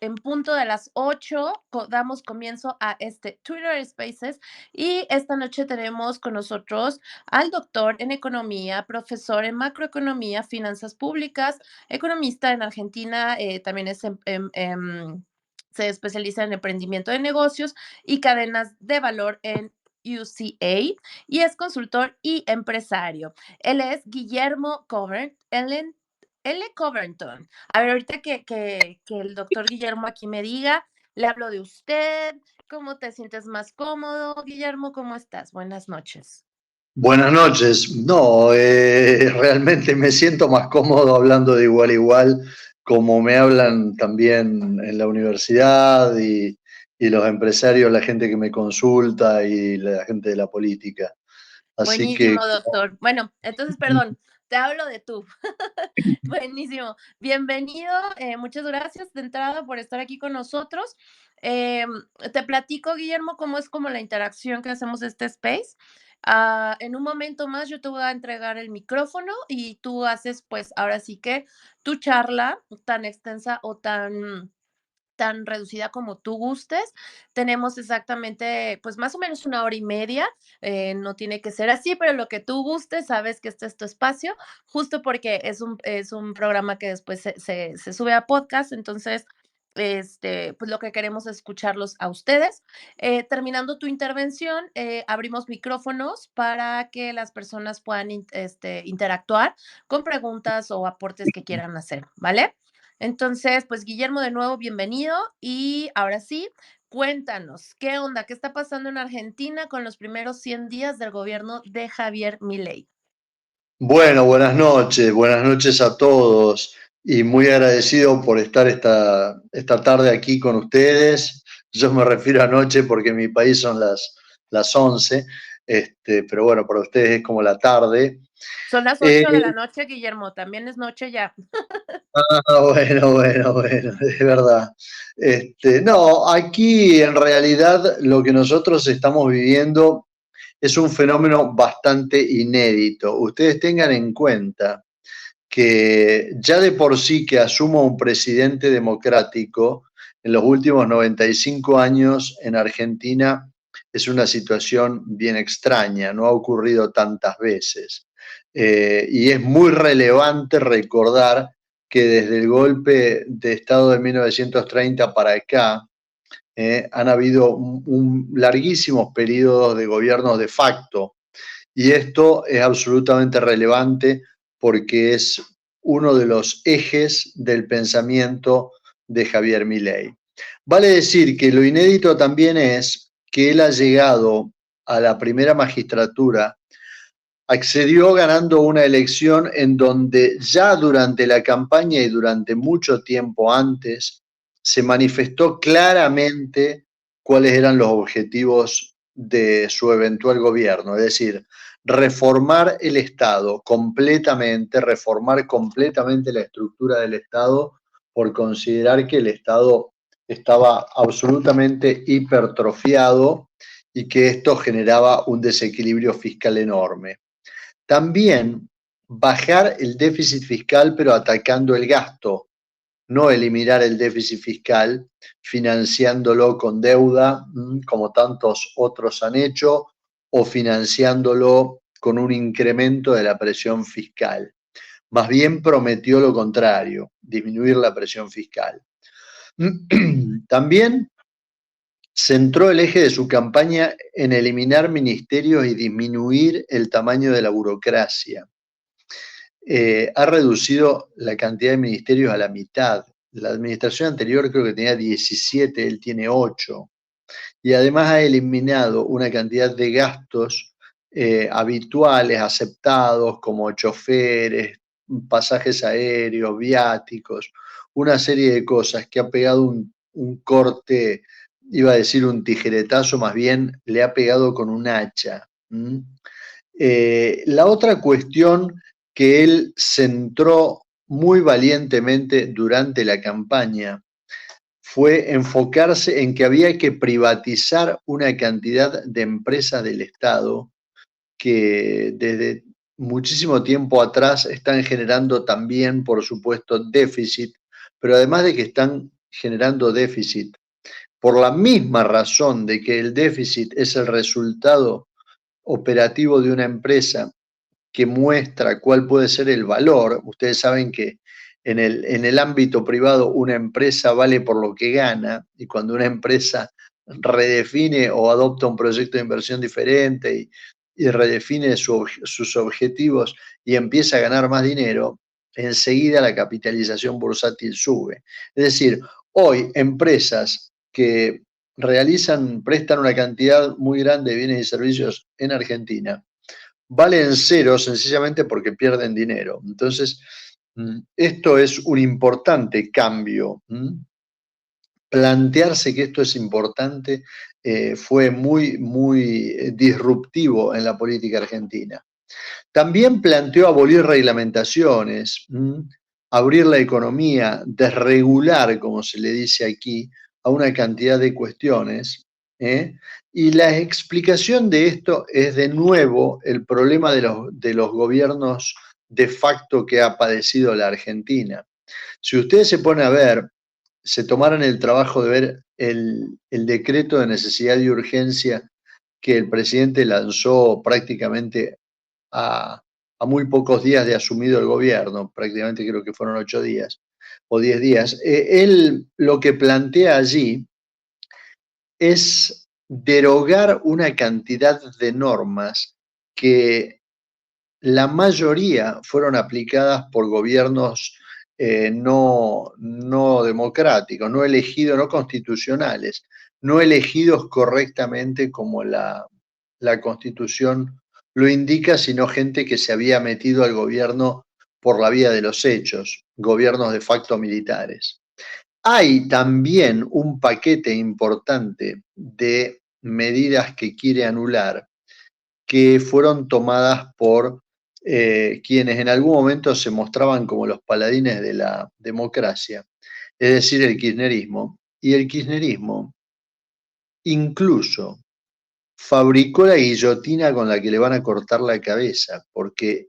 en punto de las 8 damos comienzo a este Twitter Spaces y esta noche tenemos con nosotros al doctor en economía, profesor en macroeconomía, finanzas públicas, economista en Argentina, también es se especializa en emprendimiento de negocios y cadenas de valor en UCA y es consultor y empresario. Él es Guillermo L. Coverton. A ver, ahorita que el doctor Guillermo aquí me diga, le hablo de usted, ¿cómo te sientes más cómodo? Guillermo, ¿cómo estás? Buenas noches. Buenas noches. No, realmente me siento más cómodo hablando de igual a igual, como me hablan también en la universidad y los empresarios, la gente que me consulta y la gente de la política. Así que Buenísimo, doctor. Bueno, entonces, perdón, te hablo de tú. Buenísimo. Bienvenido, muchas gracias de entrada por estar aquí con nosotros. Te platico, Guillermo, cómo es como la interacción que hacemos este space. En un momento más yo te voy a entregar el micrófono y tú haces, pues, ahora sí que tu charla tan extensa o tan reducida como tú gustes. Tenemos exactamente, pues más o menos una hora y media. No tiene que ser así, pero lo que tú gustes, sabes que este es tu espacio, justo porque es un programa que después se sube a podcast, entonces, pues lo que queremos es escucharlos a ustedes. Terminando tu intervención, abrimos micrófonos para que las personas puedan interactuar con preguntas o aportes que quieran hacer, ¿vale? Entonces, pues Guillermo, de nuevo, bienvenido. Y ahora sí, cuéntanos, ¿qué onda? ¿Qué está pasando en Argentina con los primeros 100 días del gobierno de Javier Milei? bueno, buenas noches a todos y muy agradecido por estar esta tarde aquí con ustedes. Yo me refiero a noche porque en mi país son las 11, pero bueno, para ustedes es como la tarde. Son las Eh, 8 de la noche, Guillermo, también es noche ya. bueno, es verdad. No, aquí en realidad lo que nosotros estamos viviendo es un fenómeno bastante inédito. Ustedes tengan en cuenta que ya de por sí que asuma un presidente democrático en los últimos 95 años en Argentina es una situación bien extraña, no ha ocurrido tantas veces. Y es muy relevante recordar que desde el golpe de Estado de 1930 para acá, han habido larguísimos periodos de gobiernos de facto, y esto es absolutamente relevante porque es uno de los ejes del pensamiento de Javier Milei. Vale decir que lo inédito también es que él ha llegado a la primera magistratura, accedió ganando una elección en donde ya durante la campaña y durante mucho tiempo antes se manifestó claramente cuáles eran los objetivos de su eventual gobierno, es decir, reformar el Estado completamente, reformar completamente la estructura del Estado por considerar que el Estado estaba absolutamente hipertrofiado y que esto generaba un desequilibrio fiscal enorme. También bajar el déficit fiscal, pero atacando el gasto, no eliminar el déficit fiscal financiándolo con deuda, como tantos otros han hecho, o financiándolo con un incremento de la presión fiscal. Más bien prometió lo contrario, disminuir la presión fiscal. También centró el eje de su campaña en eliminar ministerios y disminuir el tamaño de la burocracia. Ha reducido la cantidad de ministerios a la mitad. La administración anterior creo que tenía 17, él tiene 8. Y además ha eliminado una cantidad de gastos habituales, aceptados, como choferes, pasajes aéreos, viáticos, una serie de cosas que ha pegado un corte, iba a decir un tijeretazo, más bien le ha pegado con un hacha. La otra cuestión que él centró muy valientemente durante la campaña fue enfocarse en que había que privatizar una cantidad de empresas del Estado que desde muchísimo tiempo atrás están generando también, por supuesto, déficit, pero además de que están generando déficit, por la misma razón de que el déficit es el resultado operativo de una empresa que muestra cuál puede ser el valor. Ustedes saben que en el ámbito privado una empresa vale por lo que gana, y cuando una empresa redefine o adopta un proyecto de inversión diferente y redefine sus objetivos y empieza a ganar más dinero, enseguida la capitalización bursátil sube. Es decir, hoy empresas que prestan una cantidad muy grande de bienes y servicios en Argentina, valen cero sencillamente porque pierden dinero. Entonces, esto es un importante cambio. Plantearse que esto es importante fue muy disruptivo en la política argentina. También planteó abolir reglamentaciones, abrir la economía, desregular, como se le dice aquí, a una cantidad de cuestiones. Y la explicación de esto es de nuevo el problema de los gobiernos de facto que ha padecido la Argentina. Si ustedes se ponen a ver, se tomaron el trabajo de ver el decreto de necesidad y urgencia que el presidente lanzó prácticamente a muy pocos días de asumido el gobierno, prácticamente creo que fueron 8 días o 10 días. Él lo que plantea allí es derogar una cantidad de normas que la mayoría fueron aplicadas por gobiernos no democráticos, no elegidos, no constitucionales, no elegidos correctamente como la Constitución lo indica, sino gente que se había metido al gobierno por la vía de los hechos, gobiernos de facto militares. Hay también un paquete importante de medidas que quiere anular, que fueron tomadas por quienes en algún momento se mostraban como los paladines de la democracia, es decir, el kirchnerismo. Y el kirchnerismo incluso fabricó la guillotina con la que le van a cortar la cabeza, porque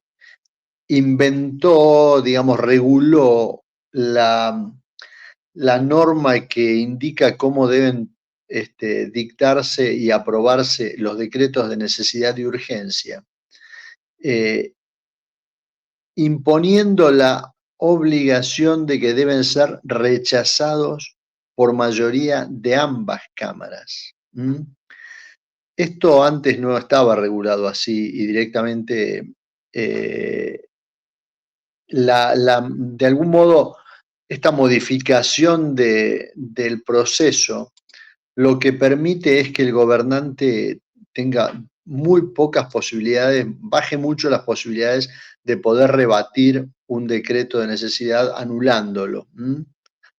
inventó, digamos, reguló la norma que indica cómo deben dictarse y aprobarse los decretos de necesidad y urgencia, imponiendo la obligación de que deben ser rechazados por mayoría de ambas cámaras. Esto antes no estaba regulado así y directamente, de algún modo, esta modificación del proceso lo que permite es que el gobernante tenga muy pocas posibilidades, baje mucho las posibilidades de poder rebatir un decreto de necesidad anulándolo,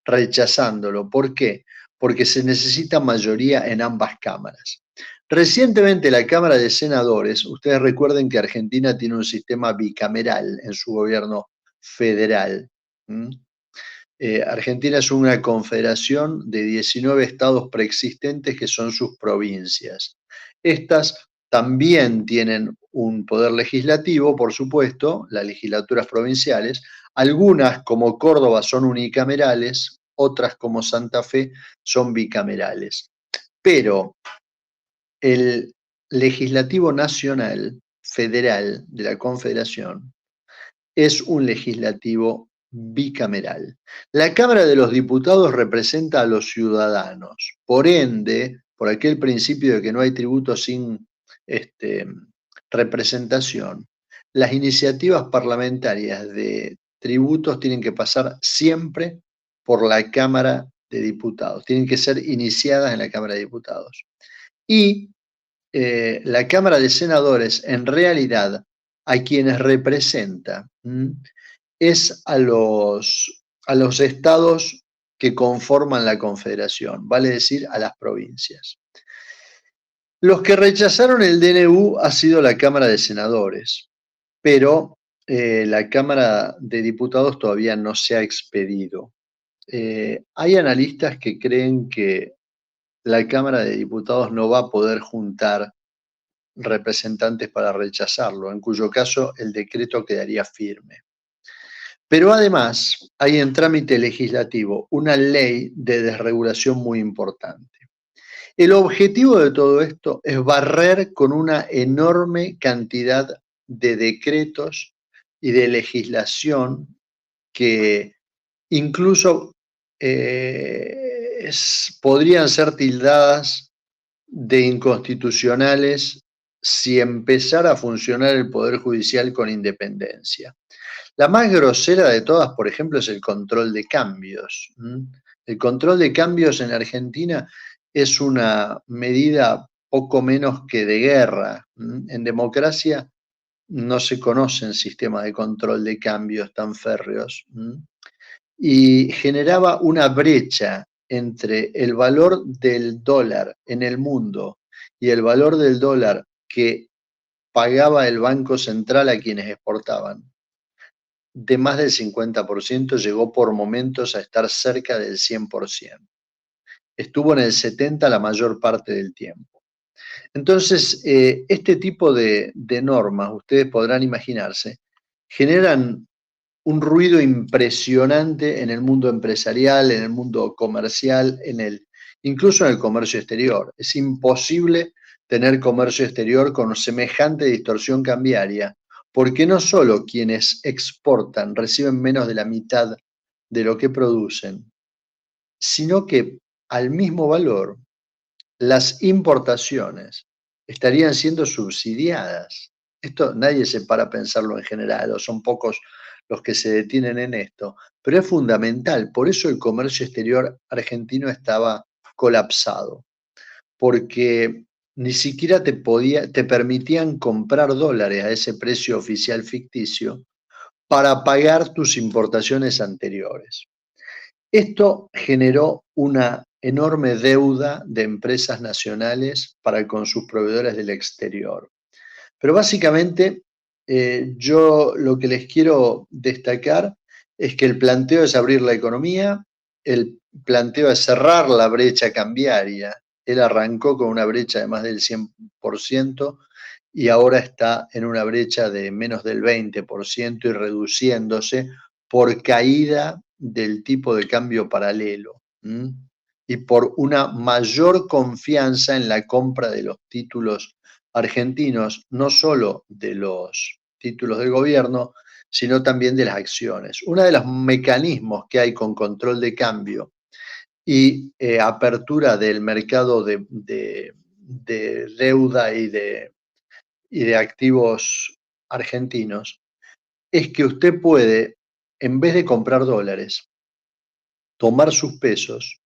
rechazándolo. ¿Por qué? Porque se necesita mayoría en ambas cámaras. Recientemente la Cámara de Senadores, ustedes recuerden que Argentina tiene un sistema bicameral en su gobierno federal. Argentina es una confederación de 19 estados preexistentes que son sus provincias. Estas también tienen un poder legislativo, por supuesto, las legislaturas provinciales. Algunas, como Córdoba, son unicamerales, otras, como Santa Fe, son bicamerales. Pero el legislativo nacional, federal, de la Confederación, es un legislativo bicameral. La Cámara de los Diputados representa a los ciudadanos. Por ende, por aquel principio de que no hay tributo sin representación, las iniciativas parlamentarias de tributos tienen que pasar siempre por la Cámara de Diputados, tienen que ser iniciadas en la Cámara de Diputados. Y la Cámara de Senadores, en realidad, a quienes representa, es a los estados que conforman la Confederación, vale decir, a las provincias. Los que rechazaron el DNU ha sido la Cámara de Senadores, pero la Cámara de Diputados todavía no se ha expedido. Hay analistas que creen que la Cámara de Diputados no va a poder juntar representantes para rechazarlo, en cuyo caso el decreto quedaría firme. Pero además hay en trámite legislativo una ley de desregulación muy importante. El objetivo de todo esto es barrer con una enorme cantidad de decretos y de legislación que incluso podrían ser tildadas de inconstitucionales si empezara a funcionar el Poder Judicial con independencia. La más grosera de todas, por ejemplo, es el control de cambios. El control de cambios en Argentina es una medida poco menos que de guerra. En democracia no se conocen sistemas de control de cambios tan férreos. Y generaba una brecha entre el valor del dólar en el mundo y el valor del dólar que pagaba el Banco Central a quienes exportaban. De más del 50%, llegó por momentos a estar cerca del 100%. Estuvo en el 70% la mayor parte del tiempo. Entonces, este tipo de normas, ustedes podrán imaginarse, generan un ruido impresionante en el mundo empresarial, en el mundo comercial, incluso en el comercio exterior. Es imposible tener comercio exterior con semejante distorsión cambiaria, porque no solo quienes exportan reciben menos de la mitad de lo que producen, sino que al mismo valor las importaciones estarían siendo subsidiadas. Esto nadie se para a pensarlo en general, o son pocos los que se detienen en esto, pero es fundamental. Por eso el comercio exterior argentino estaba colapsado, porque ni siquiera te permitían comprar dólares a ese precio oficial ficticio para pagar tus importaciones anteriores. Esto generó una enorme deuda de empresas nacionales para con sus proveedores del exterior. Pero básicamente yo lo que les quiero destacar es que el planteo es abrir la economía, el planteo es cerrar la brecha cambiaria. Él arrancó con una brecha de más del 100% y ahora está en una brecha de menos del 20% y reduciéndose por caída del tipo de cambio paralelo y por una mayor confianza en la compra de los títulos argentinos, no solo de los títulos del gobierno, sino también de las acciones. Uno de los mecanismos que hay con control de cambio y apertura del mercado de deuda y de activos argentinos es que usted puede, en vez de comprar dólares, tomar sus pesos,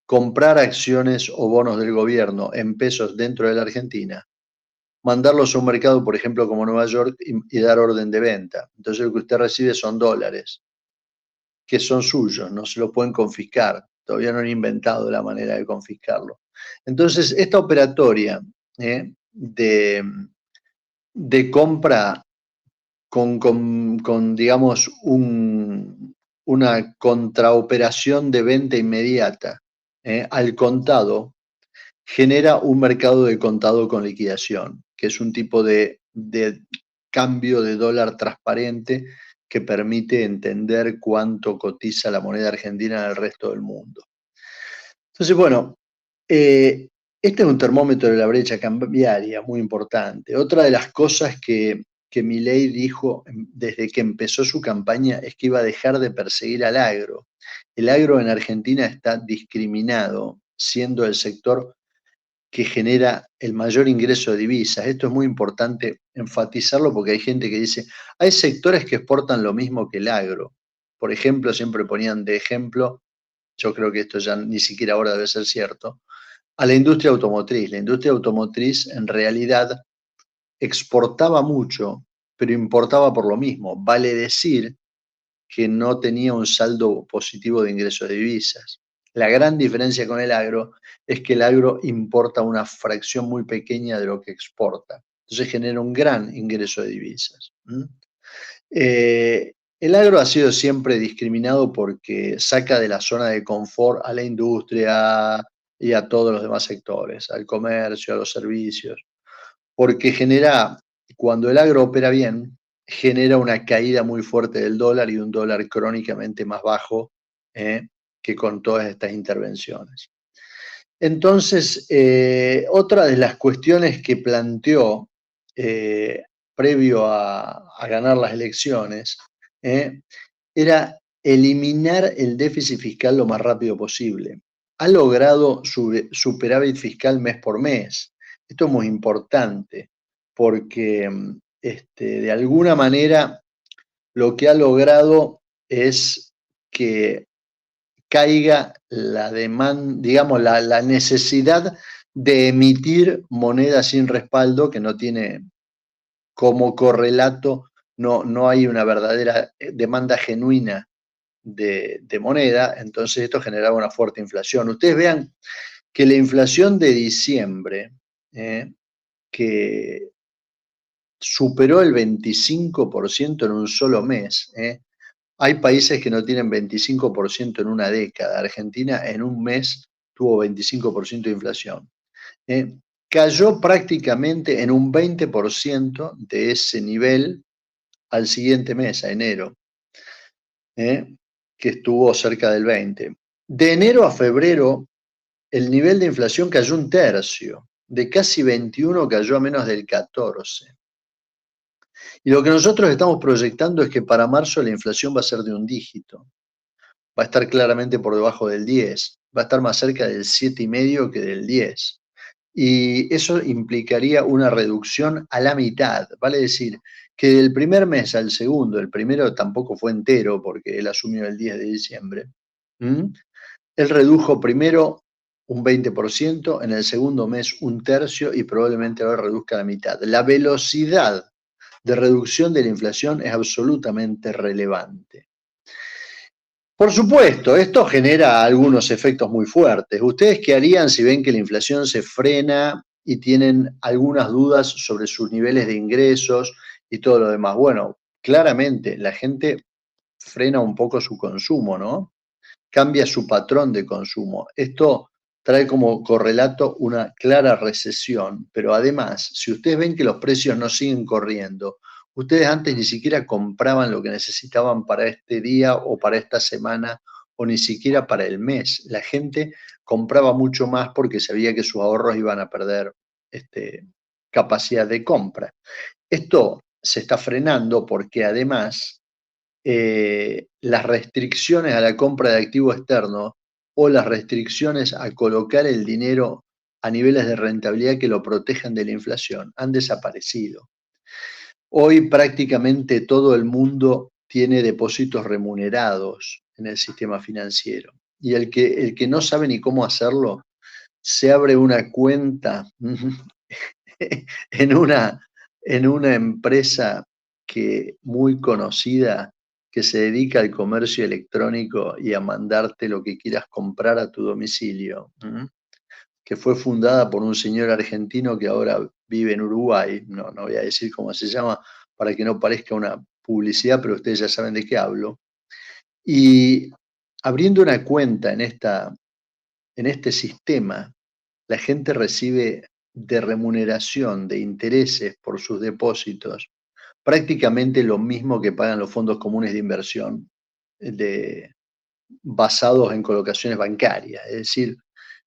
comprar acciones o bonos del gobierno en pesos dentro de la Argentina, mandarlos a un mercado, por ejemplo, como Nueva York, y dar orden de venta. Entonces lo que usted recibe son dólares, que son suyos, no se lo pueden confiscar. Todavía no han inventado la manera de confiscarlo. Entonces, esta operatoria de compra con digamos, una contraoperación de venta inmediata al contado, genera un mercado de contado con liquidación, que es un tipo de cambio de dólar transparente que permite entender cuánto cotiza la moneda argentina en el resto del mundo. Entonces, bueno, este es un termómetro de la brecha cambiaria muy importante. Otra de las cosas que Milei dijo desde que empezó su campaña es que iba a dejar de perseguir al agro. El agro en Argentina está discriminado, siendo el sector que genera el mayor ingreso de divisas. Esto es muy importante enfatizarlo porque hay gente que dice, hay sectores que exportan lo mismo que el agro. Por ejemplo, siempre ponían de ejemplo, yo creo que esto ya ni siquiera ahora debe ser cierto, a la industria automotriz. La industria automotriz en realidad exportaba mucho, pero importaba por lo mismo. Vale decir que no tenía un saldo positivo de ingresos de divisas. La gran diferencia con el agro es que el agro importa una fracción muy pequeña de lo que exporta. Entonces genera un gran ingreso de divisas. El agro ha sido siempre discriminado porque saca de la zona de confort a la industria y a todos los demás sectores, al comercio, a los servicios, porque genera, cuando el agro opera bien, genera una caída muy fuerte del dólar y un dólar crónicamente más bajo que con todas estas intervenciones. Entonces, otra de las cuestiones que planteó previo a ganar las elecciones era eliminar el déficit fiscal lo más rápido posible. Ha logrado superávit fiscal mes por mes. Esto es muy importante porque de alguna manera lo que ha logrado es que caiga la demanda, digamos, la necesidad de emitir moneda sin respaldo que no tiene como correlato, no hay una verdadera demanda genuina de moneda, entonces esto generaba una fuerte inflación. Ustedes vean que la inflación de diciembre, que superó el 25% en un solo mes, hay países que no tienen 25% en una década. Argentina en un mes tuvo 25% de inflación. Cayó prácticamente en un 20% de ese nivel al siguiente mes, a enero, que estuvo cerca del 20%. De enero a febrero, el nivel de inflación cayó un tercio. De casi 21 cayó a menos del 14. Y lo que nosotros estamos proyectando es que para marzo la inflación va a ser de un dígito. Va a estar claramente por debajo del 10. Va a estar más cerca del 7,5 que del 10. Y eso implicaría una reducción a la mitad. Vale decir que del primer mes al segundo, el primero tampoco fue entero porque él asumió el 10 de diciembre, él redujo primero un 20%, en el segundo mes un tercio y probablemente ahora reduzca a la mitad. La velocidad de reducción de la inflación es absolutamente relevante. Por supuesto, esto genera algunos efectos muy fuertes. ¿Ustedes qué harían si ven que la inflación se frena y tienen algunas dudas sobre sus niveles de ingresos y todo lo demás? Bueno, claramente la gente frena un poco su consumo, ¿no? Cambia su patrón de consumo. Esto trae como correlato una clara recesión, pero además, si ustedes ven que los precios no siguen corriendo, ustedes antes ni siquiera compraban lo que necesitaban para este día o para esta semana o ni siquiera para el mes. La gente compraba mucho más porque sabía que sus ahorros iban a perder capacidad de compra. Esto se está frenando porque además las restricciones a la compra de activo externo o las restricciones a colocar el dinero a niveles de rentabilidad que lo protejan de la inflación han desaparecido. Hoy prácticamente todo el mundo tiene depósitos remunerados en el sistema financiero y el que no sabe ni cómo hacerlo se abre una cuenta en una empresa muy conocida que se dedica al comercio electrónico y a mandarte lo que quieras comprar a tu domicilio, que fue fundada por un señor argentino que ahora vive en Uruguay, no voy a decir cómo se llama para que no parezca una publicidad, pero ustedes ya saben de qué hablo. Y abriendo una cuenta en este sistema, la gente recibe de remuneración, de intereses por sus depósitos, prácticamente lo mismo que pagan los fondos comunes de inversión basados en colocaciones bancarias. Es decir,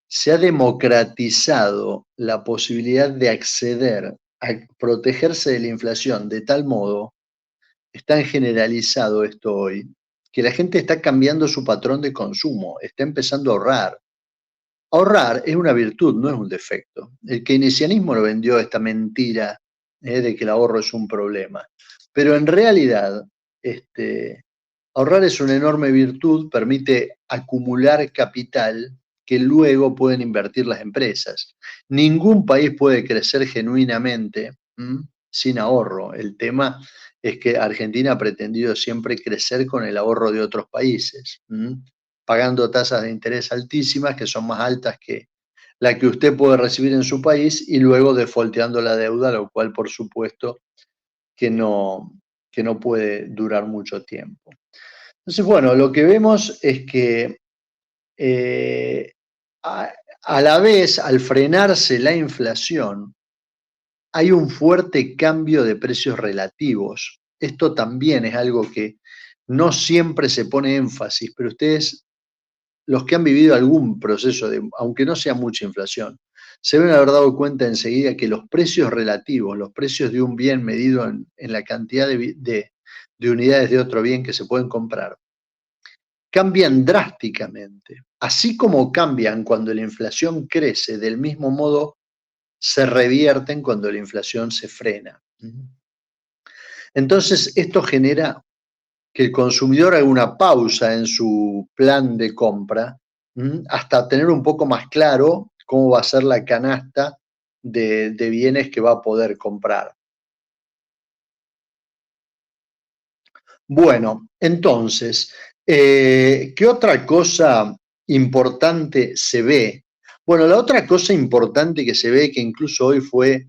se ha democratizado la posibilidad de acceder a protegerse de la inflación de tal modo, es tan generalizado esto hoy, que la gente está cambiando su patrón de consumo, está empezando a ahorrar. Ahorrar es una virtud, no es un defecto. El keynesianismo lo vendió esta mentira de que el ahorro es un problema. Pero en realidad, ahorrar es una enorme virtud, permite acumular capital que luego pueden invertir las empresas. Ningún país puede crecer genuinamente sin ahorro. El tema es que Argentina ha pretendido siempre crecer con el ahorro de otros países, pagando tasas de interés altísimas, que son más altas que la que usted puede recibir en su país, y luego defolteando la deuda, lo cual por supuesto que no puede durar mucho tiempo. Entonces, bueno, lo que vemos es que a la vez, al frenarse la inflación, hay un fuerte cambio de precios relativos esto también es algo que no siempre se pone énfasis, pero ustedes, los que han vivido algún proceso de, aunque no sea mucha inflación, se deben haber dado cuenta enseguida que los precios relativos, los precios de un bien medido en la cantidad de unidades de otro bien que se pueden comprar, cambian drásticamente. Así como cambian cuando la inflación crece, del mismo modo se revierten cuando la inflación se frena. Entonces, esto genera que el consumidor haga una pausa en su plan de compra, hasta tener un poco más claro cómo va a ser la canasta de bienes que va a poder comprar. Bueno, entonces, ¿qué otra cosa importante se ve? Bueno, la otra cosa importante que se ve, que incluso hoy fue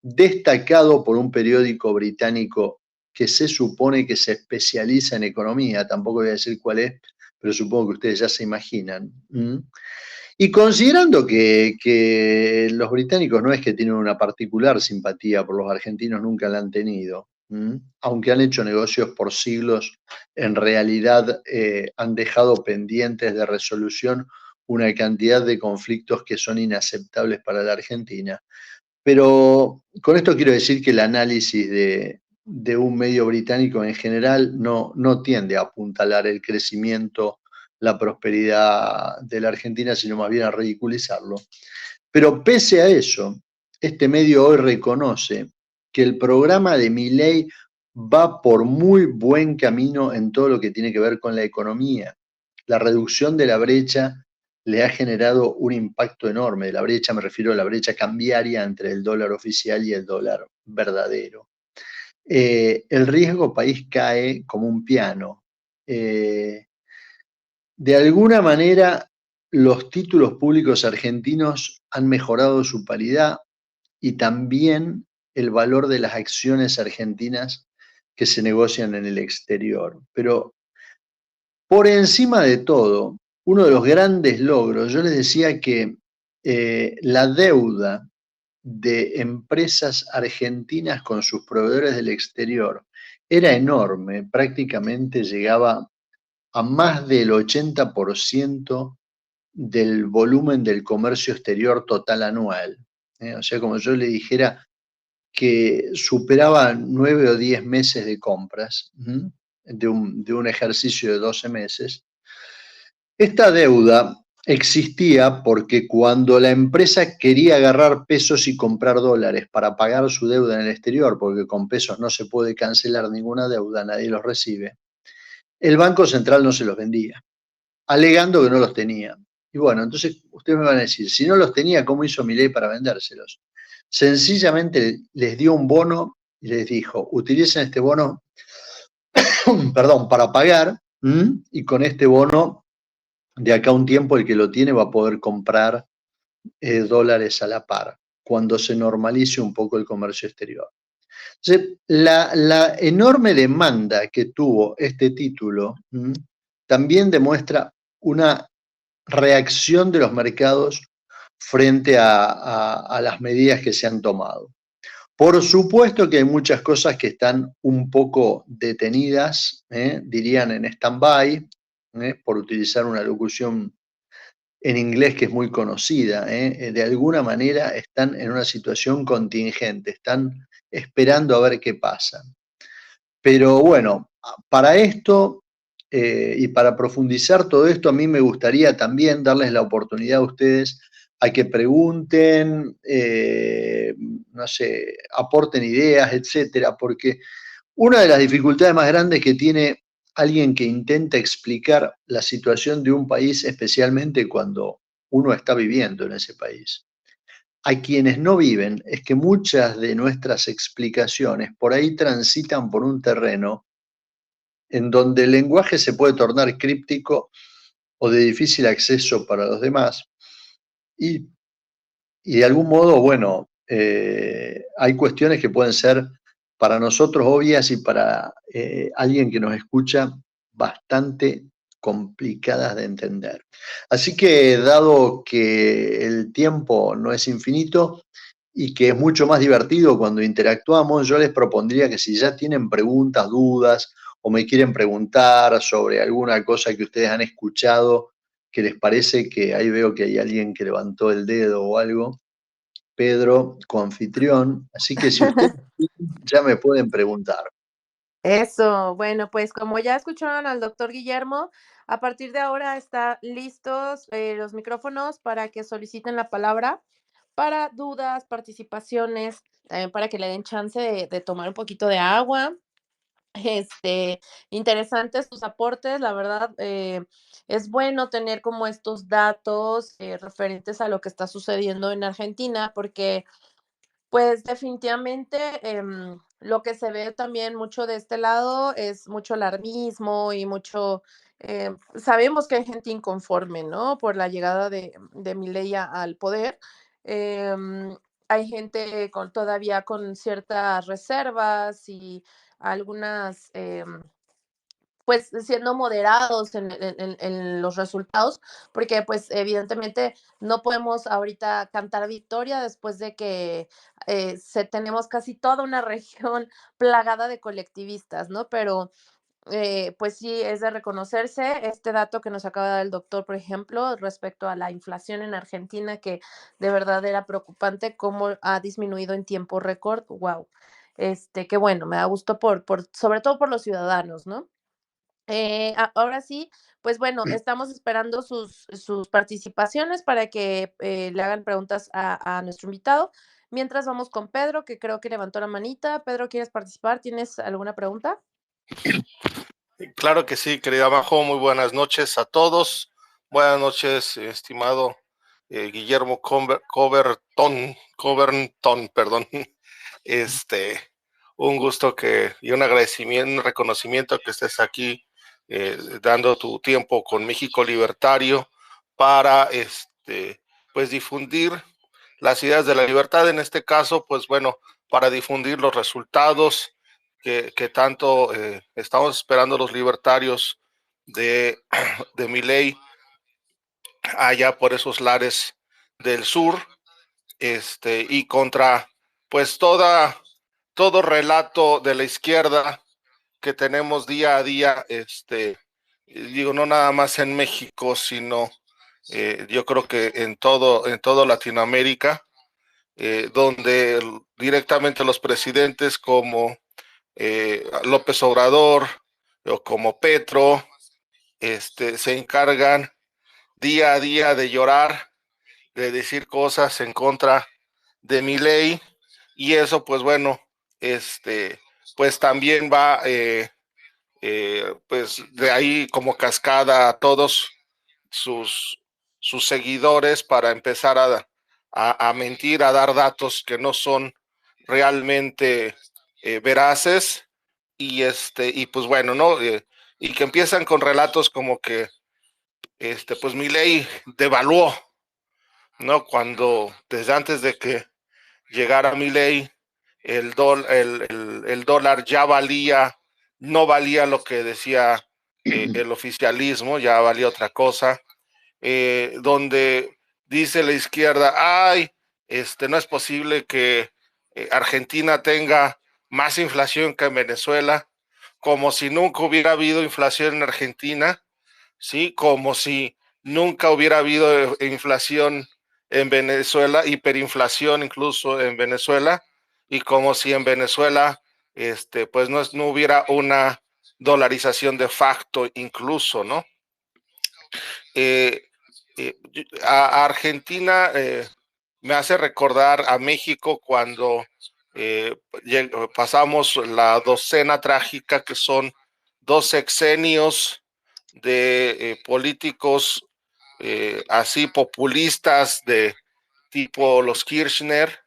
destacado por un periódico británico que se supone que se especializa en economía, tampoco voy a decir cuál es, pero supongo que ustedes ya se imaginan. Y considerando que los británicos no es que tienen una particular simpatía por los argentinos, nunca la han tenido, aunque han hecho negocios por siglos, en realidad han dejado pendientes de resolución una cantidad de conflictos que son inaceptables para la Argentina. Pero con esto quiero decir que el análisis de un medio británico en general no tiende a apuntalar el crecimiento, la prosperidad de la Argentina, sino más bien a ridiculizarlo. Pero pese a eso, este medio hoy reconoce que el programa de Milei va por muy buen camino en todo lo que tiene que ver con la economía. La reducción de la brecha le ha generado un impacto enorme. De la brecha me refiero a la brecha cambiaria entre el dólar oficial y el dólar verdadero. El riesgo país cae como un piano. De alguna manera, los títulos públicos argentinos han mejorado su paridad y también el valor de las acciones argentinas que se negocian en el exterior. Pero por encima de todo, uno de los grandes logros, yo les decía que la deuda de empresas argentinas con sus proveedores del exterior era enorme, prácticamente llegaba a más del 80% del volumen del comercio exterior total anual. O sea, como yo le dijera que superaba 9 o 10 meses de compras de un ejercicio de 12 meses. Esta deuda existía porque cuando la empresa quería agarrar pesos y comprar dólares para pagar su deuda en el exterior, porque con pesos no se puede cancelar ninguna deuda, nadie los recibe, el Banco Central no se los vendía, alegando que no los tenía. Y bueno, entonces ustedes me van a decir, si no los tenía, ¿cómo hizo Milei para vendérselos? Sencillamente les dio un bono y les dijo, utilicen este bono, perdón, para pagar, y con este bono, de acá a un tiempo, el que lo tiene va a poder comprar dólares a la par, cuando se normalice un poco el comercio exterior. Entonces, la enorme demanda que tuvo este título también demuestra una reacción de los mercados frente a las medidas que se han tomado. Por supuesto que hay muchas cosas que están un poco detenidas, dirían en stand-by, por utilizar una locución en inglés que es muy conocida. De alguna manera están en una situación contingente, están esperando a ver qué pasa. Pero bueno, para esto y para profundizar todo esto, a mí me gustaría también darles la oportunidad a ustedes a que pregunten, no sé, aporten ideas, etcétera, porque una de las dificultades más grandes que tiene alguien que intenta explicar la situación de un país, especialmente cuando uno está viviendo en ese país, a quienes no viven, es que muchas de nuestras explicaciones por ahí transitan por un terreno en donde el lenguaje se puede tornar críptico o de difícil acceso para los demás. Y, y de algún modo, bueno, hay cuestiones que pueden ser para nosotros obvias y para alguien que nos escucha bastante complicadas de entender. Así que, dado que el tiempo no es infinito, y que es mucho más divertido cuando interactuamos, yo les propondría que si ya tienen preguntas, dudas o me quieren preguntar sobre alguna cosa que ustedes han escuchado, que les parece que ahí veo que hay alguien que levantó el dedo o algo, Pedro, coanfitrión, así que si ustedes ya me pueden preguntar. Eso, bueno, pues como ya escucharon al doctor Guillermo, a partir de ahora están listos los micrófonos para que soliciten la palabra para dudas, participaciones, también para que le den chance de tomar un poquito de agua. Interesantes sus aportes, la verdad, es bueno tener como estos datos referentes a lo que está sucediendo en Argentina, porque pues definitivamente, lo que se ve también mucho de este lado es mucho alarmismo y mucho, sabemos que hay gente inconforme, ¿no? Por la llegada de Milei al poder. Em, Hay gente con todavía con ciertas reservas y algunas, pues, siendo moderados en los resultados, porque, pues, evidentemente no podemos ahorita cantar victoria después de que, se tenemos casi toda una región plagada de colectivistas, ¿no? Pero, pues sí, es de reconocerse este dato que nos acaba de dar el doctor, por ejemplo, respecto a la inflación en Argentina, que de verdad era preocupante cómo ha disminuido en tiempo récord. Guau. Qué bueno, me da gusto por sobre todo por los ciudadanos, ¿no? Ahora sí, pues bueno, estamos esperando sus participaciones para que le hagan preguntas a nuestro invitado. Mientras vamos con Pedro, que creo que levantó la manita. Pedro, ¿quieres participar? ¿Tienes alguna pregunta? Claro que sí, querida Majo, muy buenas noches a todos. Buenas noches, estimado Guillermo Coverton, perdón. Este, un gusto y un agradecimiento, un reconocimiento que estés aquí dando tu tiempo con México Libertario para pues difundir las ideas de la libertad, en este caso, pues bueno, para difundir los resultados que tanto estamos esperando los libertarios de, de Milei allá por esos lares del sur, y contra pues todo relato de la izquierda que tenemos día a día, digo, no nada más en México, sino yo creo que en todo Latinoamérica, donde directamente los presidentes como López Obrador o como Petro, se encargan día a día de llorar, de decir cosas en contra de mi ley, y eso pues bueno, pues también va pues de ahí como cascada a todos sus, sus seguidores para empezar a mentir, a dar datos que no son realmente veraces, y pues bueno, ¿no? Y que empiezan con relatos como que pues mi ley devaluó, ¿no? Cuando desde antes de que llegara mi ley, el dólar ya valía, no valía lo que decía el oficialismo, ya valía otra cosa, donde dice la izquierda, ay, no es posible que Argentina tenga más inflación que en Venezuela, como si nunca hubiera habido inflación en Argentina, ¿sí? Como si nunca hubiera habido inflación en Venezuela, hiperinflación incluso en Venezuela, y como si en Venezuela pues no hubiera una dolarización de facto incluso, ¿no? Eh, a Argentina me hace recordar a México cuando pasamos la docena trágica, que son 2 sexenios de políticos así populistas de tipo los Kirchner,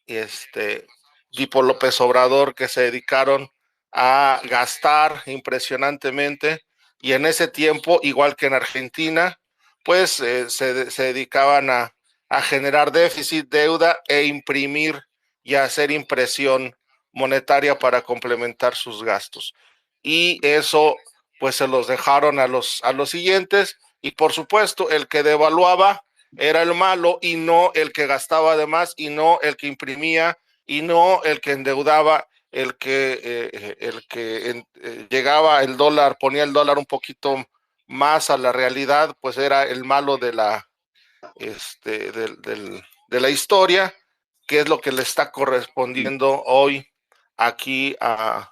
este, tipo López Obrador, que se dedicaron a gastar impresionantemente, y en ese tiempo, igual que en Argentina, pues se dedicaban a generar déficit, deuda e imprimir y a hacer impresión monetaria para complementar sus gastos. Y eso pues se los dejaron a los siguientes, y por supuesto el que devaluaba era el malo y no el que gastaba de más y no el que imprimía y no el que endeudaba, llegaba el dólar, ponía el dólar un poquito más a la realidad, pues era el malo de la historia, que es lo que le está correspondiendo hoy aquí a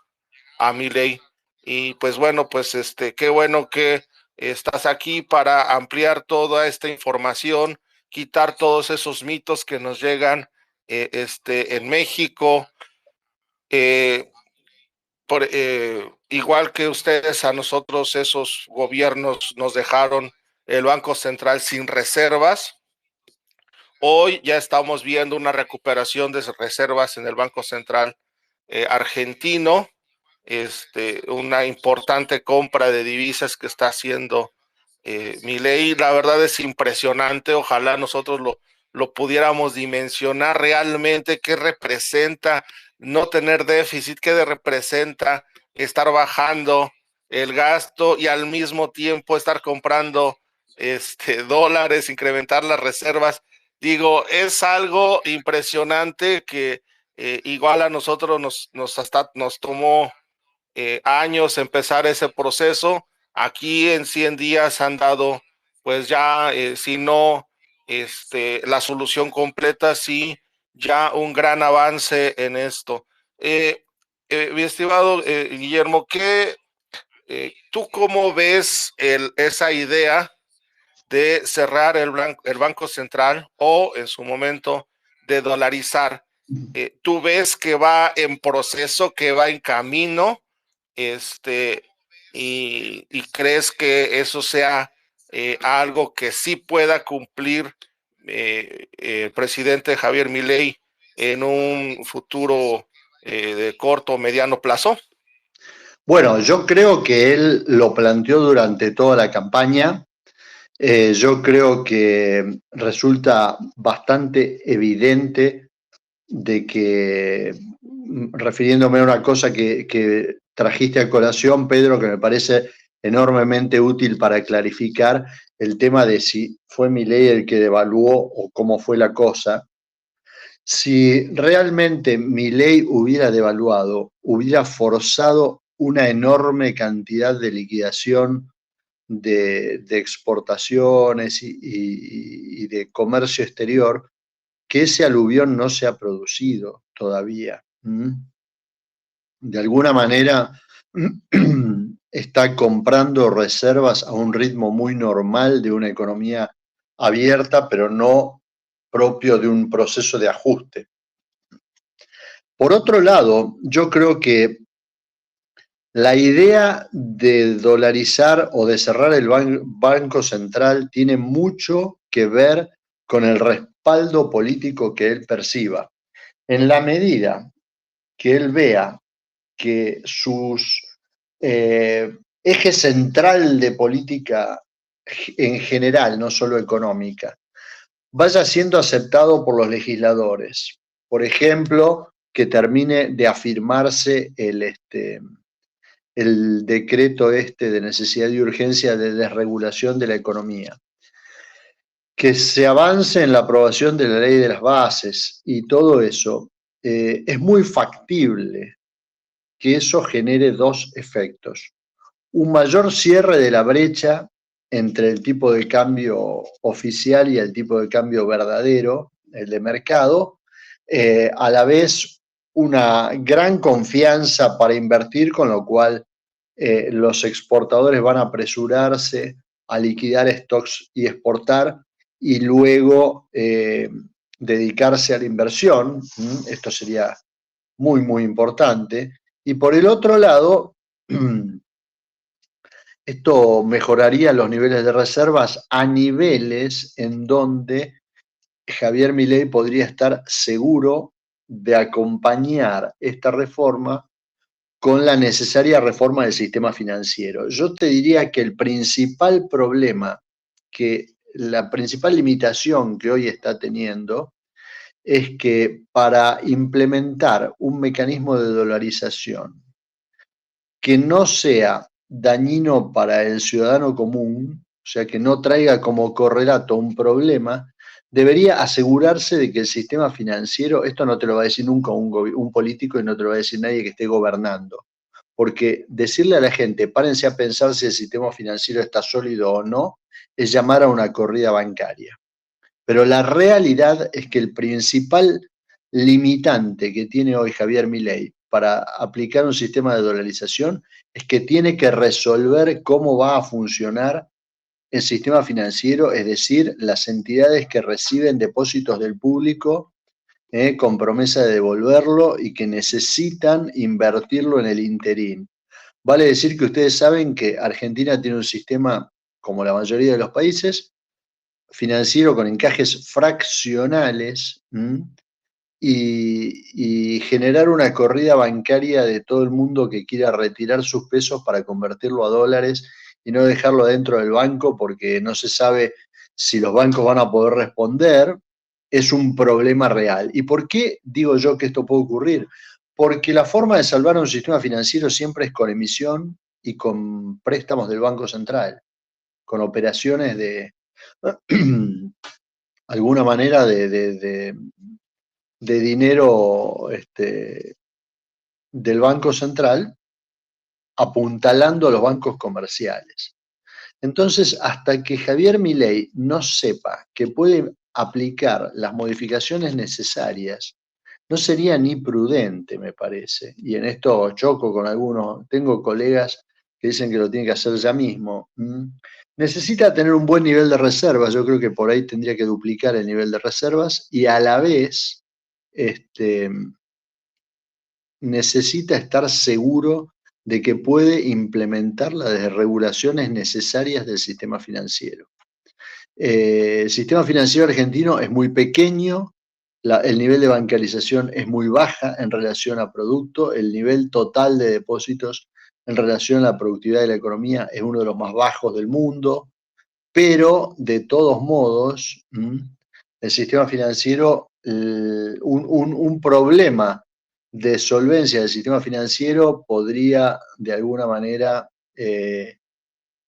Milei. Y pues bueno, pues qué bueno que estás aquí para ampliar toda esta información, quitar todos esos mitos que nos llegan en México. Igual que ustedes, a nosotros esos gobiernos nos dejaron el Banco Central sin reservas. Hoy ya estamos viendo una recuperación de reservas en el Banco Central argentino, una importante compra de divisas que está haciendo Milei. La verdad es impresionante. Ojalá nosotros lo pudiéramos dimensionar realmente, qué representa no tener déficit, qué representa estar bajando el gasto y al mismo tiempo estar comprando dólares, incrementar las reservas. Digo, es algo impresionante que igual a nosotros nos tomó años empezar ese proceso. Aquí en 100 días han dado, pues ya, si no la solución completa, sí, ya un gran avance en esto. Mi estimado Guillermo, ¿tú cómo ves esa idea de cerrar el Banco Central o en su momento de dolarizar? ¿Tú ves que va en proceso, que va en camino? Y crees que eso sea algo que sí pueda cumplir el presidente Javier Milei en un futuro de corto o mediano plazo? Bueno, yo creo que él lo planteó durante toda la campaña. Yo creo que resulta bastante evidente de que, refiriéndome a una cosa que trajiste a colación, Pedro, que me parece enormemente útil para clarificar el tema de si fue Milei el que devaluó o cómo fue la cosa. Si realmente Milei hubiera devaluado, hubiera forzado una enorme cantidad de liquidación de exportaciones y de comercio exterior, que ese aluvión no se ha producido todavía. De alguna manera está comprando reservas a un ritmo muy normal de una economía abierta, pero no propio de un proceso de ajuste. Por otro lado, yo creo que la idea de dolarizar o de cerrar el Banco Central tiene mucho que ver con el respaldo político que él perciba. En la medida que él vea que sus eje central de política en general, no solo económica, vaya siendo aceptado por los legisladores. Por ejemplo, que termine de afirmarse el decreto de necesidad y urgencia de desregulación de la economía, que se avance en la aprobación de la ley de las bases y todo eso, es muy factible que eso genere dos efectos. Un mayor cierre de la brecha entre el tipo de cambio oficial y el tipo de cambio verdadero, el de mercado, a la vez una gran confianza para invertir, con lo cual los exportadores van a apresurarse a liquidar stocks y exportar y luego dedicarse a la inversión. Esto sería muy, muy importante. Y por el otro lado, esto mejoraría los niveles de reservas a niveles en donde Javier Milei podría estar seguro de acompañar esta reforma con la necesaria reforma del sistema financiero. Yo te diría que el principal problema, la principal limitación que hoy está teniendo, es que para implementar un mecanismo de dolarización que no sea dañino para el ciudadano común, sea que no traiga como correlato un problema, debería asegurarse de que el sistema financiero, esto no te lo va a decir nunca un político y no te lo va a decir nadie que esté gobernando, porque decirle a la gente, párense a pensar si el sistema financiero está sólido o no, es llamar a una corrida bancaria. Pero la realidad es que el principal limitante que tiene hoy Javier Milei para aplicar un sistema de dolarización es que tiene que resolver cómo va a funcionar el sistema financiero, es decir, las entidades que reciben depósitos del público con promesa de devolverlo y que necesitan invertirlo en el interín. Vale decir que ustedes saben que Argentina tiene un sistema, como la mayoría de los países, financiero con encajes fraccionales y generar una corrida bancaria de todo el mundo que quiera retirar sus pesos para convertirlo a dólares y no dejarlo dentro del banco porque no se sabe si los bancos van a poder responder, es un problema real. ¿Y por qué digo yo que esto puede ocurrir? Porque la forma de salvar un sistema financiero siempre es con emisión y con préstamos del Banco Central, con operaciones de alguna manera de dinero del Banco Central apuntalando a los bancos comerciales. Entonces, hasta que Javier Milei no sepa que puede aplicar las modificaciones necesarias, no sería ni prudente, me parece. Y en esto choco con algunos, tengo colegas que dicen que lo tiene que hacer ya mismo. Necesita tener un buen nivel de reservas, yo creo que por ahí tendría que duplicar el nivel de reservas y a la vez necesita estar seguro de que puede implementar las desregulaciones necesarias del sistema financiero. El sistema financiero argentino es muy pequeño, el nivel de bancarización es muy baja en relación a producto, el nivel total de depósitos en relación a la productividad de la economía es uno de los más bajos del mundo, pero de todos modos, el sistema financiero, un problema de solvencia del sistema financiero podría de alguna manera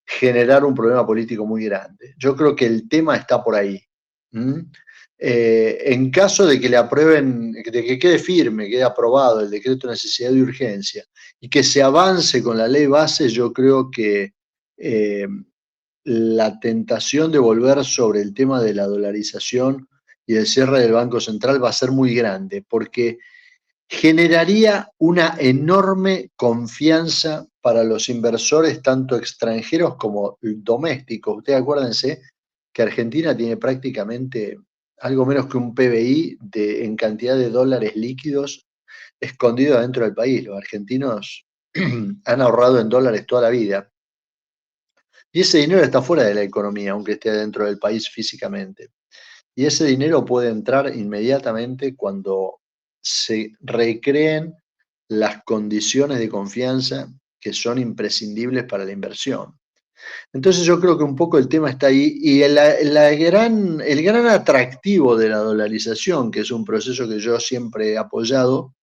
generar un problema político muy grande. Yo creo que el tema está por ahí. En caso de que le aprueben, de que quede firme, quede aprobado el decreto de necesidad de urgencia y que se avance con la ley base, yo creo que la tentación de volver sobre el tema de la dolarización y el cierre del Banco Central va a ser muy grande, porque generaría una enorme confianza para los inversores, tanto extranjeros como domésticos. Ustedes acuérdense que Argentina tiene prácticamente algo menos que un PBI en cantidad de dólares líquidos escondidos dentro del país. Los argentinos han ahorrado en dólares toda la vida. Y ese dinero está fuera de la economía, aunque esté dentro del país físicamente. Y ese dinero puede entrar inmediatamente cuando se recreen las condiciones de confianza que son imprescindibles para la inversión. Entonces yo creo que un poco el tema está ahí y el gran atractivo de la dolarización, que es un proceso que yo siempre he apoyado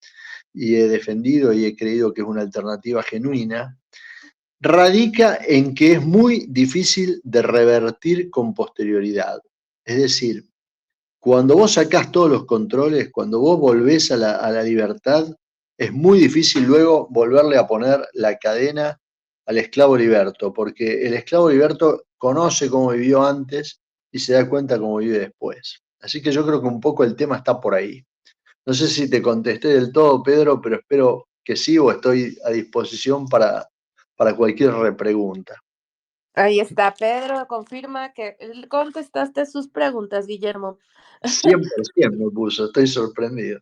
y he defendido y he creído que es una alternativa genuina, radica en que es muy difícil de revertir con posterioridad. Es decir, cuando vos sacás todos los controles, cuando vos volvés a la libertad, es muy difícil luego volverle a poner la cadena al esclavo liberto, porque el esclavo liberto conoce cómo vivió antes y se da cuenta cómo vive después. Así que yo creo que un poco el tema está por ahí. No sé si te contesté del todo, Pedro, pero espero que sí o estoy a disposición para cualquier repregunta. Ahí está, Pedro confirma que contestaste sus preguntas, Guillermo. 100% me puso, estoy sorprendido.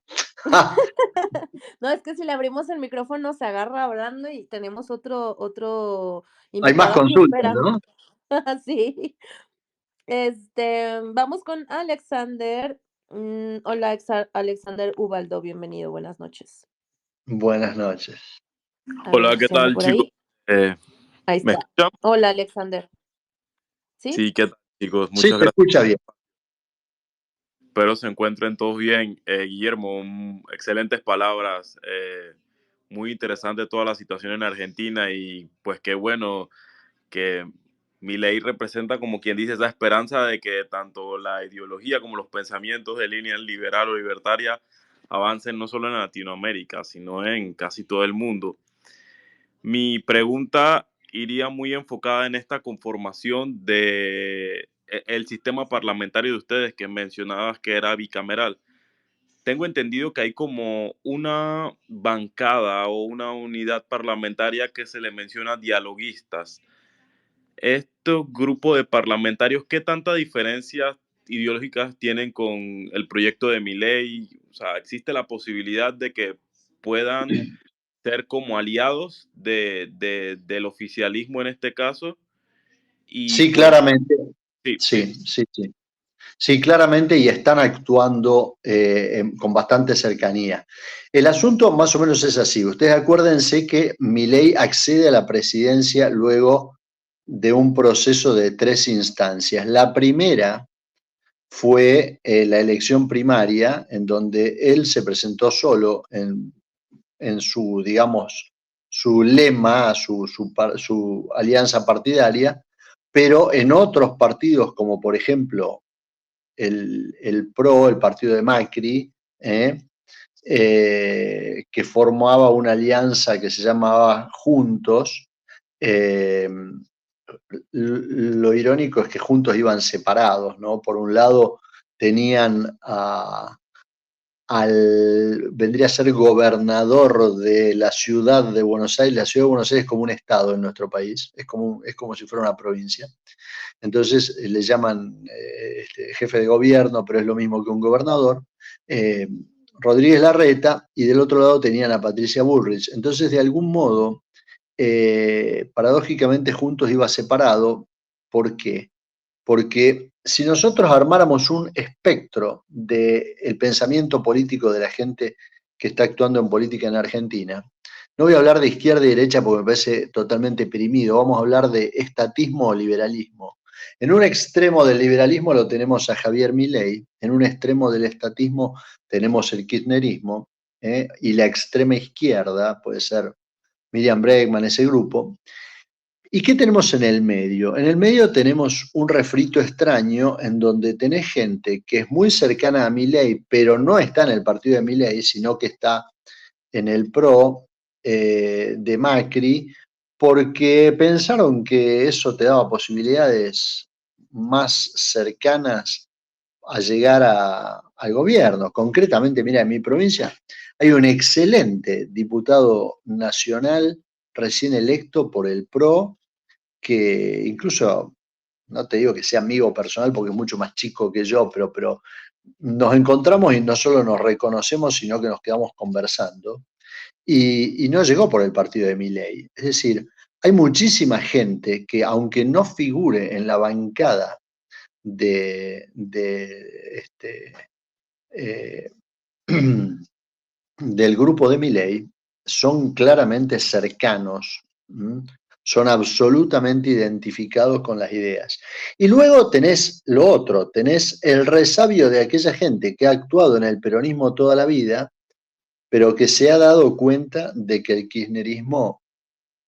No, es que si le abrimos el micrófono se agarra hablando y tenemos otro Hay más invitado aquí consultas, esperando. ¿no? Sí. Vamos con Alexander. Hola, Alexander Ubaldo, bienvenido, buenas noches. Buenas noches. A Hola, ver ¿qué si anda tal, por chicos? ahí. Ahí ¿Me está. escuchan? Hola, Alexander. ¿Sí? Sí, ¿qué tal, chicos? Sí, Muchas te gracias. escucha bien. Espero se encuentren todos bien. Guillermo, excelentes palabras. Muy interesante toda la situación en Argentina y pues qué bueno que Milei representa, como quien dice, esa esperanza de que tanto la ideología como los pensamientos de línea liberal o libertaria avancen no solo en Latinoamérica, sino en casi todo el mundo. Mi pregunta iría muy enfocada en esta conformación de el sistema parlamentario de ustedes, que mencionabas que era bicameral. Tengo entendido que hay como una bancada o una unidad parlamentaria que se le menciona dialoguistas. Estos grupos de parlamentarios, ¿qué tanta diferencias ideológicas tienen con el proyecto de Milei? O sea, ¿existe la posibilidad de que puedan ser como aliados del oficialismo en este caso? Y Sí, pues, claramente, sí, sí. sí, sí, sí. Sí, claramente, y están actuando con bastante cercanía. El asunto más o menos es así. Ustedes acuérdense que Milei accede a la presidencia luego de un proceso de 3 instancias. La primera fue la elección primaria, en donde él se presentó solo en su, digamos, su lema, su alianza partidaria, pero en otros partidos, como por ejemplo el PRO, el partido de Macri, que formaba una alianza que se llamaba Juntos. eh, lo irónico es que Juntos iban separados, ¿no? Por un lado tenían vendría a ser gobernador de la ciudad de Buenos Aires. La ciudad de Buenos Aires es como un estado en nuestro país, es como si fuera una provincia. Entonces le llaman jefe de gobierno, pero es lo mismo que un gobernador, eh, Rodríguez Larreta, y del otro lado tenían a Patricia Bullrich. Entonces, de algún modo, paradójicamente Juntos iba separado. ¿Por qué? Porque si nosotros armáramos un espectro del pensamiento político de la gente que está actuando en política en Argentina, no voy a hablar de izquierda y derecha porque me parece totalmente pirimido, vamos a hablar de estatismo o liberalismo. En un extremo del liberalismo lo tenemos a Javier Milei, en un extremo del estatismo tenemos el kirchnerismo, y la extrema izquierda puede ser Miriam Bregman, ese grupo. ¿Y qué tenemos en el medio? En el medio tenemos un refrito extraño en donde tenés gente que es muy cercana a Milei, pero no está en el partido de Milei, sino que está en el PRO de Macri, porque pensaron que eso te daba posibilidades más cercanas a llegar al gobierno. Concretamente, mira, en mi provincia hay un excelente diputado nacional recién electo por el PRO, que incluso, no te digo que sea amigo personal porque es mucho más chico que yo, pero nos encontramos y no solo nos reconocemos, sino que nos quedamos conversando. Y no llegó por el partido de Milei. Es decir, hay muchísima gente que, aunque no figure en la bancada eh, del grupo de Milei, son claramente cercanos, son absolutamente identificados con las ideas. Y luego tenés lo otro, tenés el resabio de aquella gente que ha actuado en el peronismo toda la vida, pero que se ha dado cuenta de que el kirchnerismo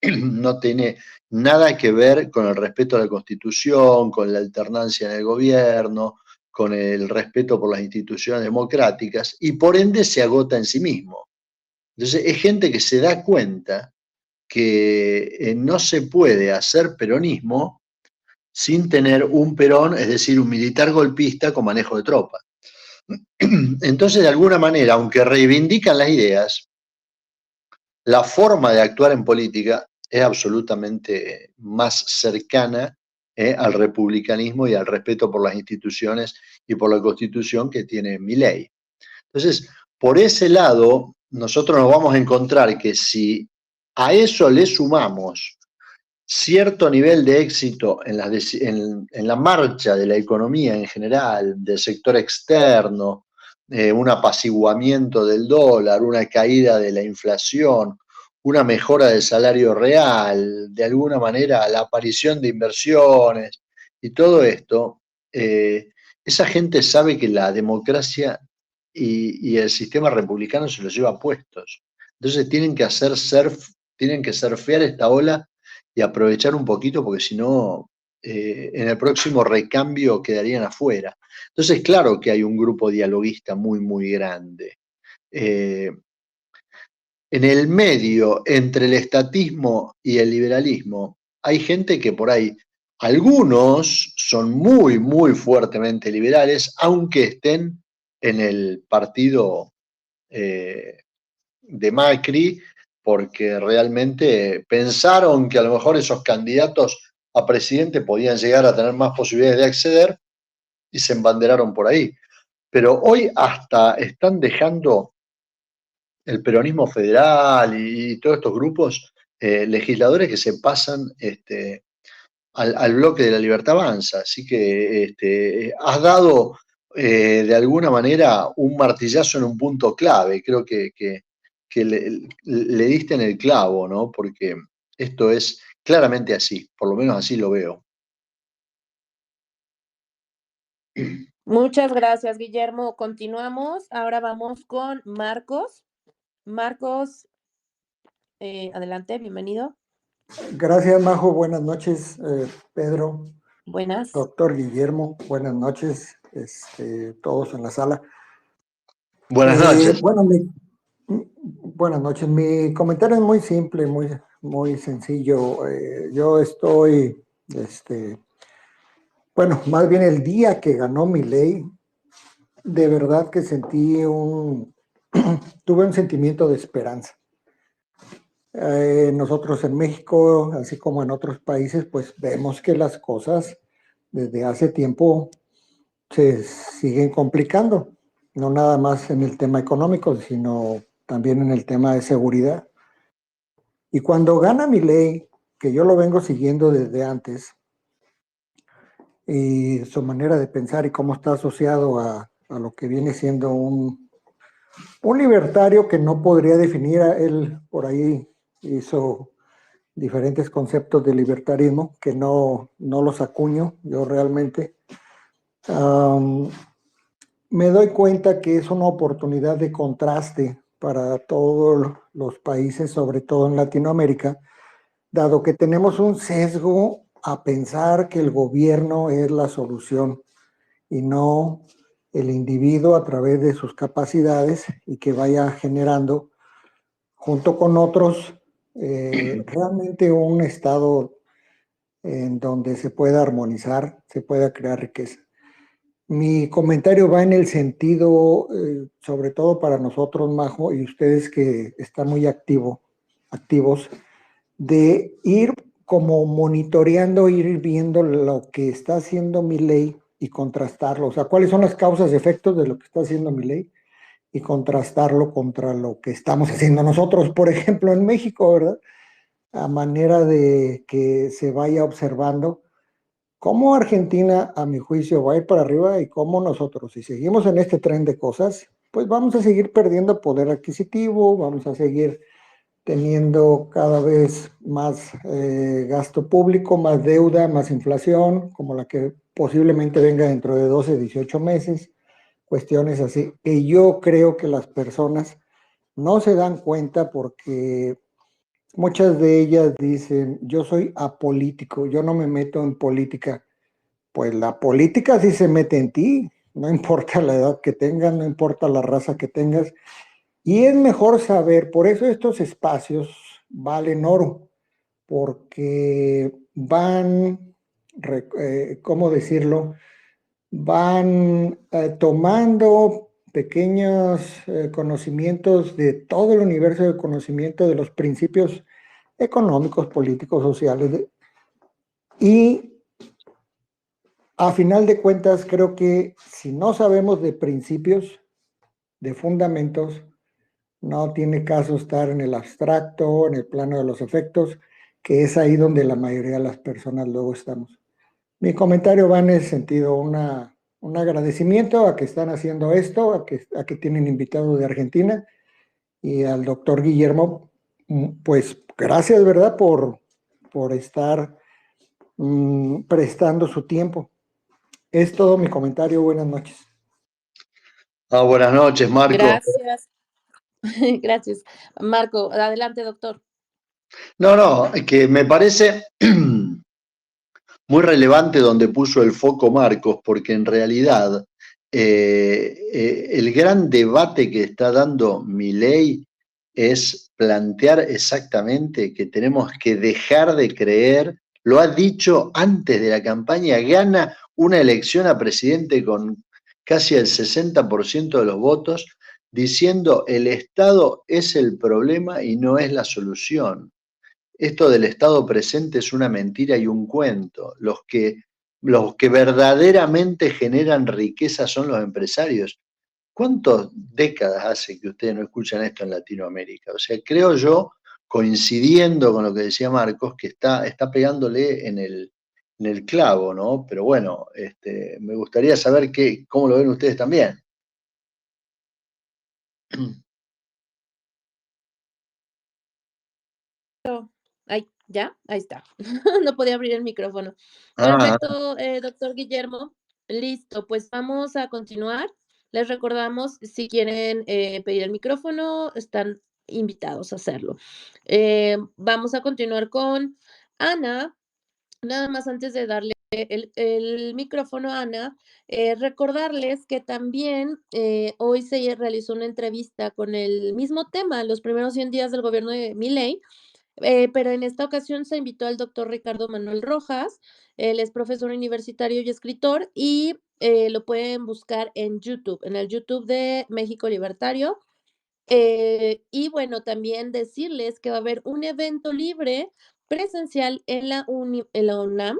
no tiene nada que ver con el respeto a la Constitución, con la alternancia en el gobierno, con el respeto por las instituciones democráticas, y por ende se agota en sí mismo. Entonces es gente que se da cuenta que no se puede hacer peronismo sin tener un Perón, es decir, un militar golpista con manejo de tropas. Entonces, de alguna manera, aunque reivindican las ideas, la forma de actuar en política es absolutamente más cercana al republicanismo y al respeto por las instituciones y por la Constitución que tiene Milei. Entonces, por ese lado, nosotros nos vamos a encontrar que si a eso le sumamos cierto nivel de éxito en la marcha de la economía en general, del sector externo, un apaciguamiento del dólar, una caída de la inflación, una mejora del salario real, de alguna manera la aparición de inversiones y todo esto, esa gente sabe que la democracia y el sistema republicano se los lleva puestos. Entonces tienen que hacer surf, tienen que surfear esta ola y aprovechar un poquito porque si no en el próximo recambio quedarían afuera. Entonces, claro que hay un grupo dialoguista muy, muy grande. En el medio, entre el estatismo y el liberalismo, hay gente que por ahí, algunos son muy, muy fuertemente liberales, aunque estén en el partido de Macri, porque realmente pensaron que a lo mejor esos candidatos a presidente podían llegar a tener más posibilidades de acceder y se embanderaron por ahí. Pero hoy hasta están dejando el peronismo federal y todos estos grupos legisladores que se pasan al bloque de la Libertad Avanza. Así que has dado de alguna manera un martillazo en un punto clave. Creo que le diste en el clavo, ¿no? Porque esto es claramente así, por lo menos así lo veo. Muchas gracias, Guillermo. Continuamos. Ahora vamos con Marcos. Marcos, adelante, bienvenido. Gracias, Majo. Buenas noches, Pedro, Buenas. doctor Guillermo. Buenas noches, todos en la sala. Buenas noches. Buenas noches. Mi comentario es muy simple, muy, muy sencillo. Yo estoy, bueno, más bien el día que ganó Milei, de verdad que sentí tuve un sentimiento de esperanza. Nosotros en México, así como en otros países, pues vemos que las cosas desde hace tiempo se siguen complicando, no nada más en el tema económico, sino también en el tema de seguridad. Y cuando gana Milei, que yo lo vengo siguiendo desde antes, y su manera de pensar y cómo está asociado a lo que viene siendo un libertario que no podría definir a él, por ahí hizo diferentes conceptos de libertarismo que no los acuño yo realmente. Me doy cuenta que es una oportunidad de contraste para todos los países, sobre todo en Latinoamérica, dado que tenemos un sesgo a pensar que el gobierno es la solución y no el individuo a través de sus capacidades y que vaya generando junto con otros realmente un estado en donde se pueda armonizar, se pueda crear riqueza. Mi comentario va en el sentido, sobre todo para nosotros, Majo, y ustedes que están muy activos, de ir como monitoreando, ir viendo lo que está haciendo Milei y contrastarlo. O sea, cuáles son las causas y efectos de lo que está haciendo Milei y contrastarlo contra lo que estamos haciendo nosotros, por ejemplo, en México, ¿verdad? A manera de que se vaya observando cómo Argentina, a mi juicio, va a ir para arriba y cómo nosotros, si seguimos en este tren de cosas, pues vamos a seguir perdiendo poder adquisitivo, vamos a seguir teniendo cada vez más gasto público, más deuda, más inflación, como la que posiblemente venga dentro de 12, 18 meses, cuestiones así, que yo creo que las personas no se dan cuenta porque muchas de ellas dicen, yo soy apolítico, yo no me meto en política. Pues la política sí se mete en ti, no importa la edad que tengas, no importa la raza que tengas. Y es mejor saber, por eso estos espacios valen oro, porque van, ¿cómo decirlo? Van tomando pequeños conocimientos de todo el universo de conocimiento de los principios económicos, políticos, sociales. Y a final de cuentas, creo que si no sabemos de principios, de fundamentos, no tiene caso estar en el abstracto, en el plano de los efectos, que es ahí donde la mayoría de las personas luego estamos. Mi comentario va en ese sentido, un agradecimiento a que están haciendo esto, a que tienen invitados de Argentina y al doctor Guillermo, pues gracias, ¿verdad?, por estar prestando su tiempo. Es todo mi comentario. Buenas noches. Buenas noches, Marco. Gracias. Gracias. Marco, adelante, doctor. No, que me parece muy relevante donde puso el foco Marcos, porque en realidad el gran debate que está dando Milei es plantear exactamente que tenemos que dejar de creer, lo ha dicho antes de la campaña, gana una elección a presidente con casi el 60% de los votos, diciendo el Estado es el problema y no es la solución. Esto del Estado presente es una mentira y un cuento. Los que verdaderamente generan riqueza son los empresarios. ¿Cuántas décadas hace que ustedes no escuchan esto en Latinoamérica? O sea, creo yo, coincidiendo con lo que decía Marcos, que está pegándole en el clavo, ¿no? Pero bueno, me gustaría saber cómo lo ven ustedes también. Ay, ya, ahí está. No podía abrir el micrófono. Ah, Perfecto, doctor Guillermo. Listo, pues vamos a continuar. Les recordamos, si quieren pedir el micrófono, están invitados a hacerlo. Vamos a continuar con Ana. Nada más antes de darle el micrófono a Ana, recordarles que también hoy se realizó una entrevista con el mismo tema, los primeros 100 días del gobierno de Milei, pero en esta ocasión se invitó al doctor Ricardo Manuel Rojas. Él es profesor universitario y escritor y lo pueden buscar en YouTube, en el YouTube de México Libertario. Y bueno, también decirles que va a haber un evento libre presencial en en la UNAM.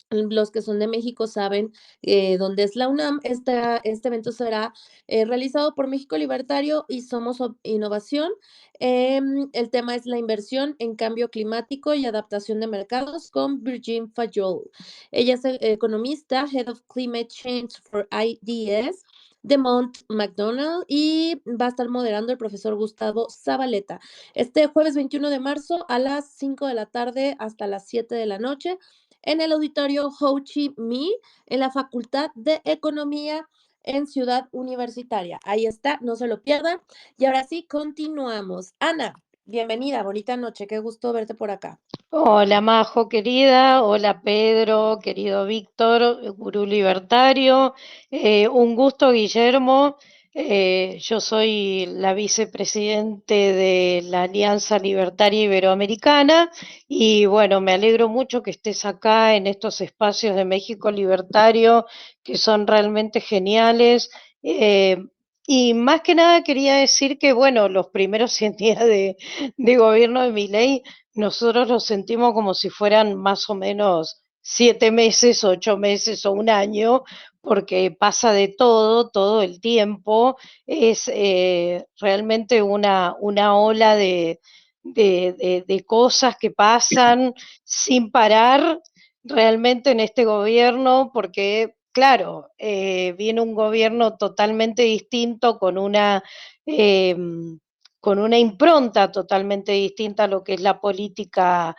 Los que son de México saben dónde es la UNAM. Este evento será realizado por México Libertario y Somos Innovación. El tema es la inversión en cambio climático y adaptación de mercados con Virgin Fayol. Ella es economista, Head of Climate Change for IDS de Mount McDonald, y va a estar moderando el profesor Gustavo Zabaleta. Este jueves 21 de marzo a las 5 de la tarde hasta las 7 de la noche en el auditorio Ho Chi Minh, en la Facultad de Economía en Ciudad Universitaria. Ahí está, no se lo pierdan. Y ahora sí, continuamos. Ana, bienvenida, bonita noche, qué gusto verte por acá. Hola Majo querida, hola Pedro, querido Víctor, gurú libertario, un gusto Guillermo. Yo soy la vicepresidente de la Alianza Libertaria Iberoamericana y bueno, me alegro mucho que estés acá en estos espacios de México Libertario que son realmente geniales. eh, y más que nada quería decir que bueno, los primeros 100 días de gobierno de Milei nosotros lo sentimos como si fueran más o menos 7 meses, 8 meses o un año, porque pasa de todo, todo el tiempo. Es realmente una ola de cosas que pasan sin parar realmente en este gobierno, porque, claro, viene un gobierno totalmente distinto eh, con una impronta totalmente distinta a lo que es la política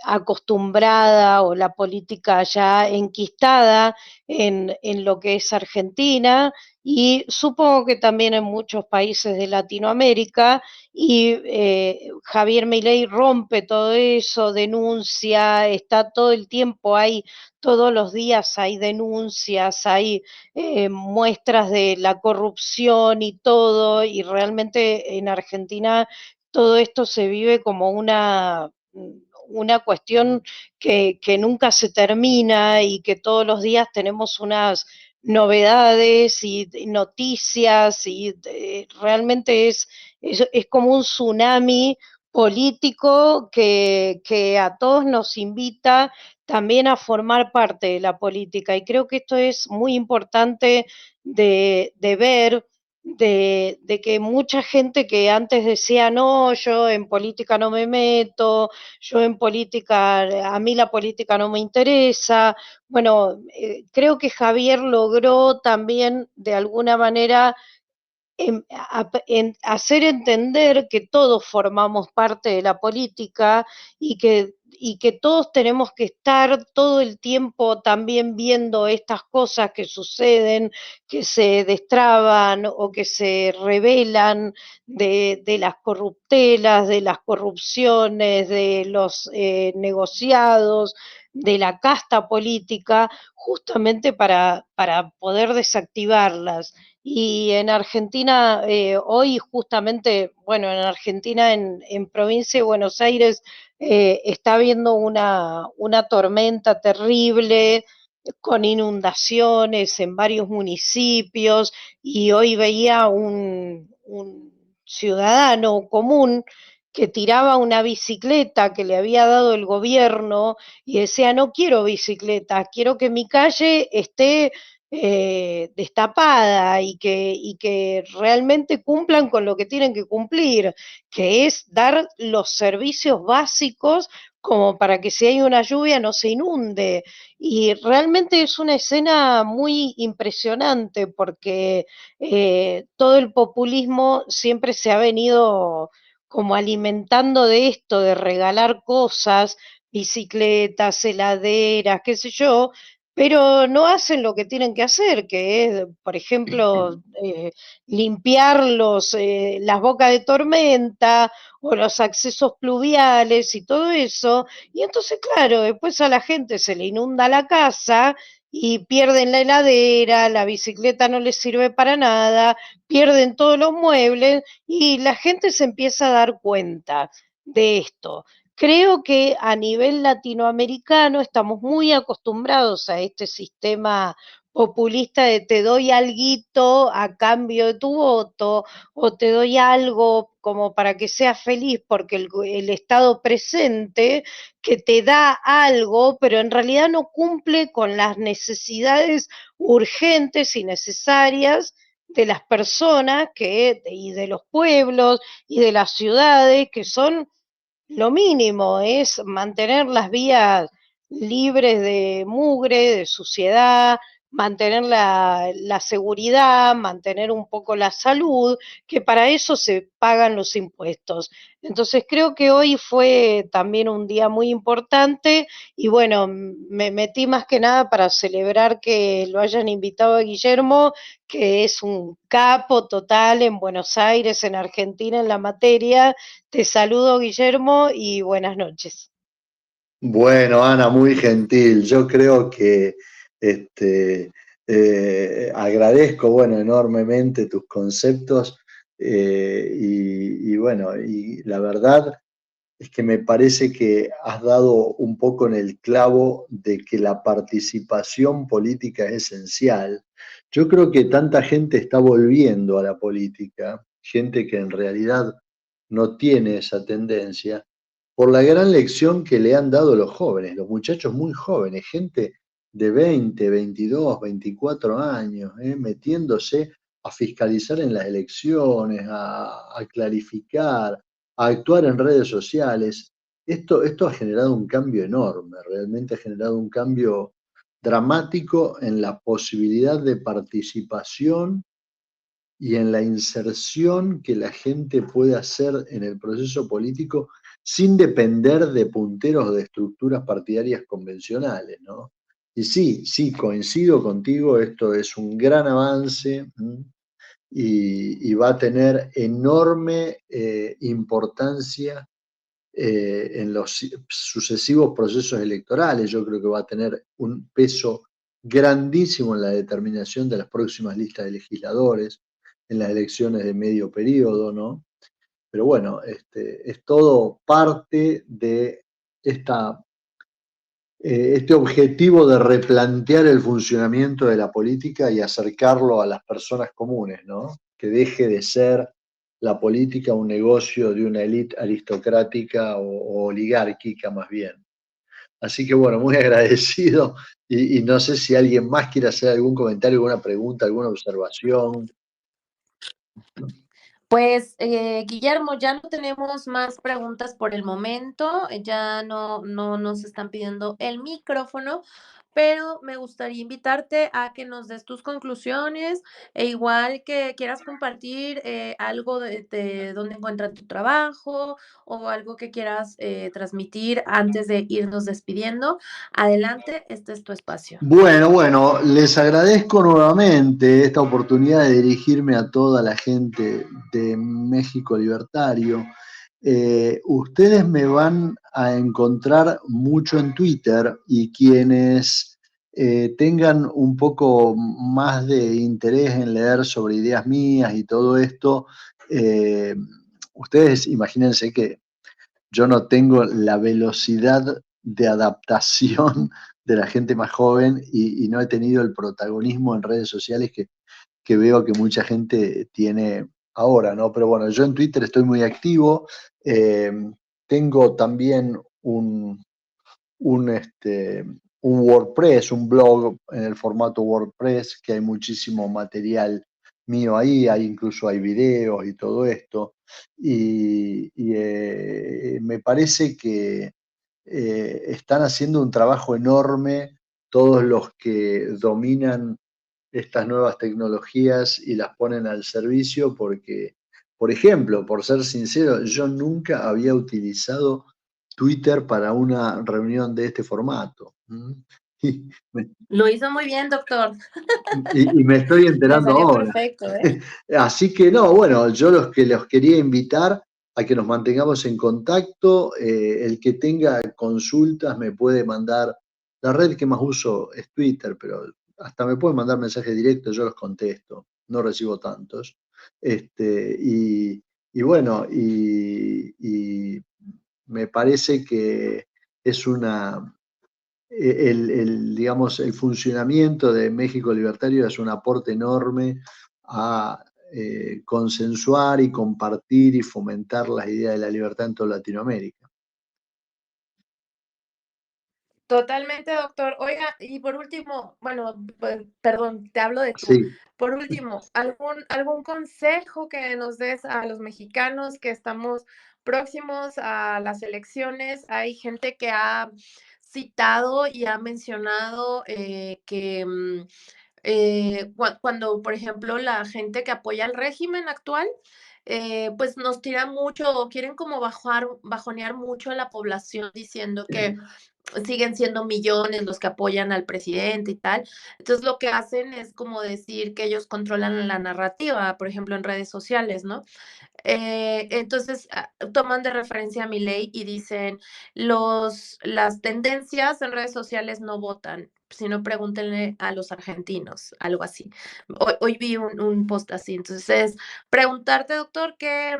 acostumbrada o la política ya enquistada en lo que es Argentina y supongo que también en muchos países de Latinoamérica. Y Javier Milei rompe todo eso, denuncia, está todo el tiempo ahí, todos los días hay denuncias, hay muestras de la corrupción y todo, y realmente en Argentina todo esto se vive como una cuestión que nunca se termina y que todos los días tenemos unas novedades y noticias y realmente es como un tsunami político que a todos nos invita también a formar parte de la política. Y creo que esto es muy importante de ver, de que mucha gente que antes decía, no, yo en política no me meto, yo en política, a mí la política no me interesa. Bueno, creo que Javier logró también de alguna manera en hacer entender que todos formamos parte de la política y que todos tenemos que estar todo el tiempo también viendo estas cosas que suceden, que se destraban o que se revelan de las corruptelas, de las corrupciones, de los negociados, de la casta política justamente para poder desactivarlas. Y en Argentina, hoy justamente, bueno, en Argentina, en provincia de Buenos Aires, está habiendo una tormenta terrible con inundaciones en varios municipios, y hoy veía un ciudadano común que tiraba una bicicleta que le había dado el gobierno y decía: no quiero bicicleta, quiero que mi calle esté destapada y que realmente cumplan con lo que tienen que cumplir, que es dar los servicios básicos como para que si hay una lluvia no se inunde. Y realmente es una escena muy impresionante porque todo el populismo siempre se ha venido como alimentando de esto, de regalar cosas, bicicletas, heladeras, qué sé yo, pero no hacen lo que tienen que hacer, que es, por ejemplo, limpiar las bocas de tormenta o los accesos pluviales y todo eso. Y entonces, claro, después a la gente se le inunda la casa y pierden la heladera, la bicicleta no les sirve para nada, pierden todos los muebles y la gente se empieza a dar cuenta de esto. Creo que a nivel latinoamericano estamos muy acostumbrados a este sistema populista de te doy alguito a cambio de tu voto, o te doy algo como para que seas feliz porque el Estado presente que te da algo, pero en realidad no cumple con las necesidades urgentes y necesarias de las personas y de los pueblos y de las ciudades, que son lo mínimo, es mantener las vías libres de mugre, de suciedad, mantener la seguridad, mantener un poco la salud, que para eso se pagan los impuestos. Entonces creo que hoy fue también un día muy importante y bueno, me metí más que nada para celebrar que lo hayan invitado a Guillermo, que es un capo total en Buenos Aires, en Argentina, en la materia. Te saludo, Guillermo, y buenas noches. Bueno, Ana, muy gentil. Yo creo que agradezco, bueno, enormemente tus conceptos y bueno, y la verdad es que me parece que has dado un poco en el clavo de que la participación política es esencial. Yo creo que tanta gente está volviendo a la política, gente que en realidad no tiene esa tendencia, por la gran lección que le han dado los jóvenes, los muchachos muy jóvenes, gente de 20, 22, 24 años, metiéndose a fiscalizar en las elecciones, a clarificar, a actuar en redes sociales. Esto ha generado un cambio enorme, realmente ha generado un cambio dramático en la posibilidad de participación y en la inserción que la gente puede hacer en el proceso político sin depender de punteros de estructuras partidarias convencionales, ¿no? Y sí, coincido contigo, esto es un gran avance y va a tener enorme importancia en los sucesivos procesos electorales. Yo creo que va a tener un peso grandísimo en la determinación de las próximas listas de legisladores, en las elecciones de medio periodo, ¿no? Pero bueno, es todo parte de este objetivo de replantear el funcionamiento de la política y acercarlo a las personas comunes, ¿no? Que deje de ser la política un negocio de una élite aristocrática o oligárquica más bien. Así que bueno, muy agradecido y no sé si alguien más quiere hacer algún comentario, alguna pregunta, alguna observación. Pues, Guillermo, ya no tenemos más preguntas por el momento, ya no nos están pidiendo el micrófono, pero me gustaría invitarte a que nos des tus conclusiones e igual que quieras compartir algo de dónde encuentras tu trabajo o algo que quieras transmitir antes de irnos despidiendo. Adelante, este es tu espacio. Bueno, les agradezco nuevamente esta oportunidad de dirigirme a toda la gente de México Libertario. ustedes me van a encontrar mucho en Twitter y quienes tengan un poco más de interés en leer sobre ideas mías y todo esto, ustedes imagínense que yo no tengo la velocidad de adaptación de la gente más joven y no he tenido el protagonismo en redes sociales que veo que mucha gente tiene ahora, ¿no? Pero bueno, yo en Twitter estoy muy activo, eh, tengo también un WordPress, un blog en el formato WordPress, que hay muchísimo material mío ahí, incluso hay videos y todo esto, y me parece que están haciendo un trabajo enorme todos los que dominan estas nuevas tecnologías y las ponen al servicio porque, por ejemplo, por ser sincero, yo nunca había utilizado Twitter para una reunión de este formato. Y me, Lo hizo muy bien, doctor. y me estoy Le enterando salió ahora. perfecto, ¿eh? Así que no, bueno, yo los quería invitar a que nos mantengamos en contacto. El que tenga consultas me puede mandar, la red que más uso es Twitter, pero hasta me pueden mandar mensajes directos, yo los contesto, no recibo tantos. Y bueno, y me parece que es digamos, el funcionamiento de México Libertario es un aporte enorme a consensuar y compartir y fomentar las ideas de la libertad en toda Latinoamérica. Totalmente, doctor. Oiga, y por último, bueno, perdón, te hablo de tú. Sí. Por último, ¿algún consejo que nos des a los mexicanos que estamos próximos a las elecciones? Hay gente que ha citado y ha mencionado cuando, por ejemplo, la gente que apoya al régimen actual, pues nos tira mucho o quieren como bajonear mucho a la población diciendo que siguen siendo millones los que apoyan al presidente y tal. Entonces lo que hacen es como decir que ellos controlan la narrativa, por ejemplo, en redes sociales, ¿no? Entonces toman de referencia a Milei y dicen, las tendencias en redes sociales no votan, sino pregúntenle a los argentinos, algo así. Hoy vi un post así. Entonces, preguntarte, doctor, ¿qué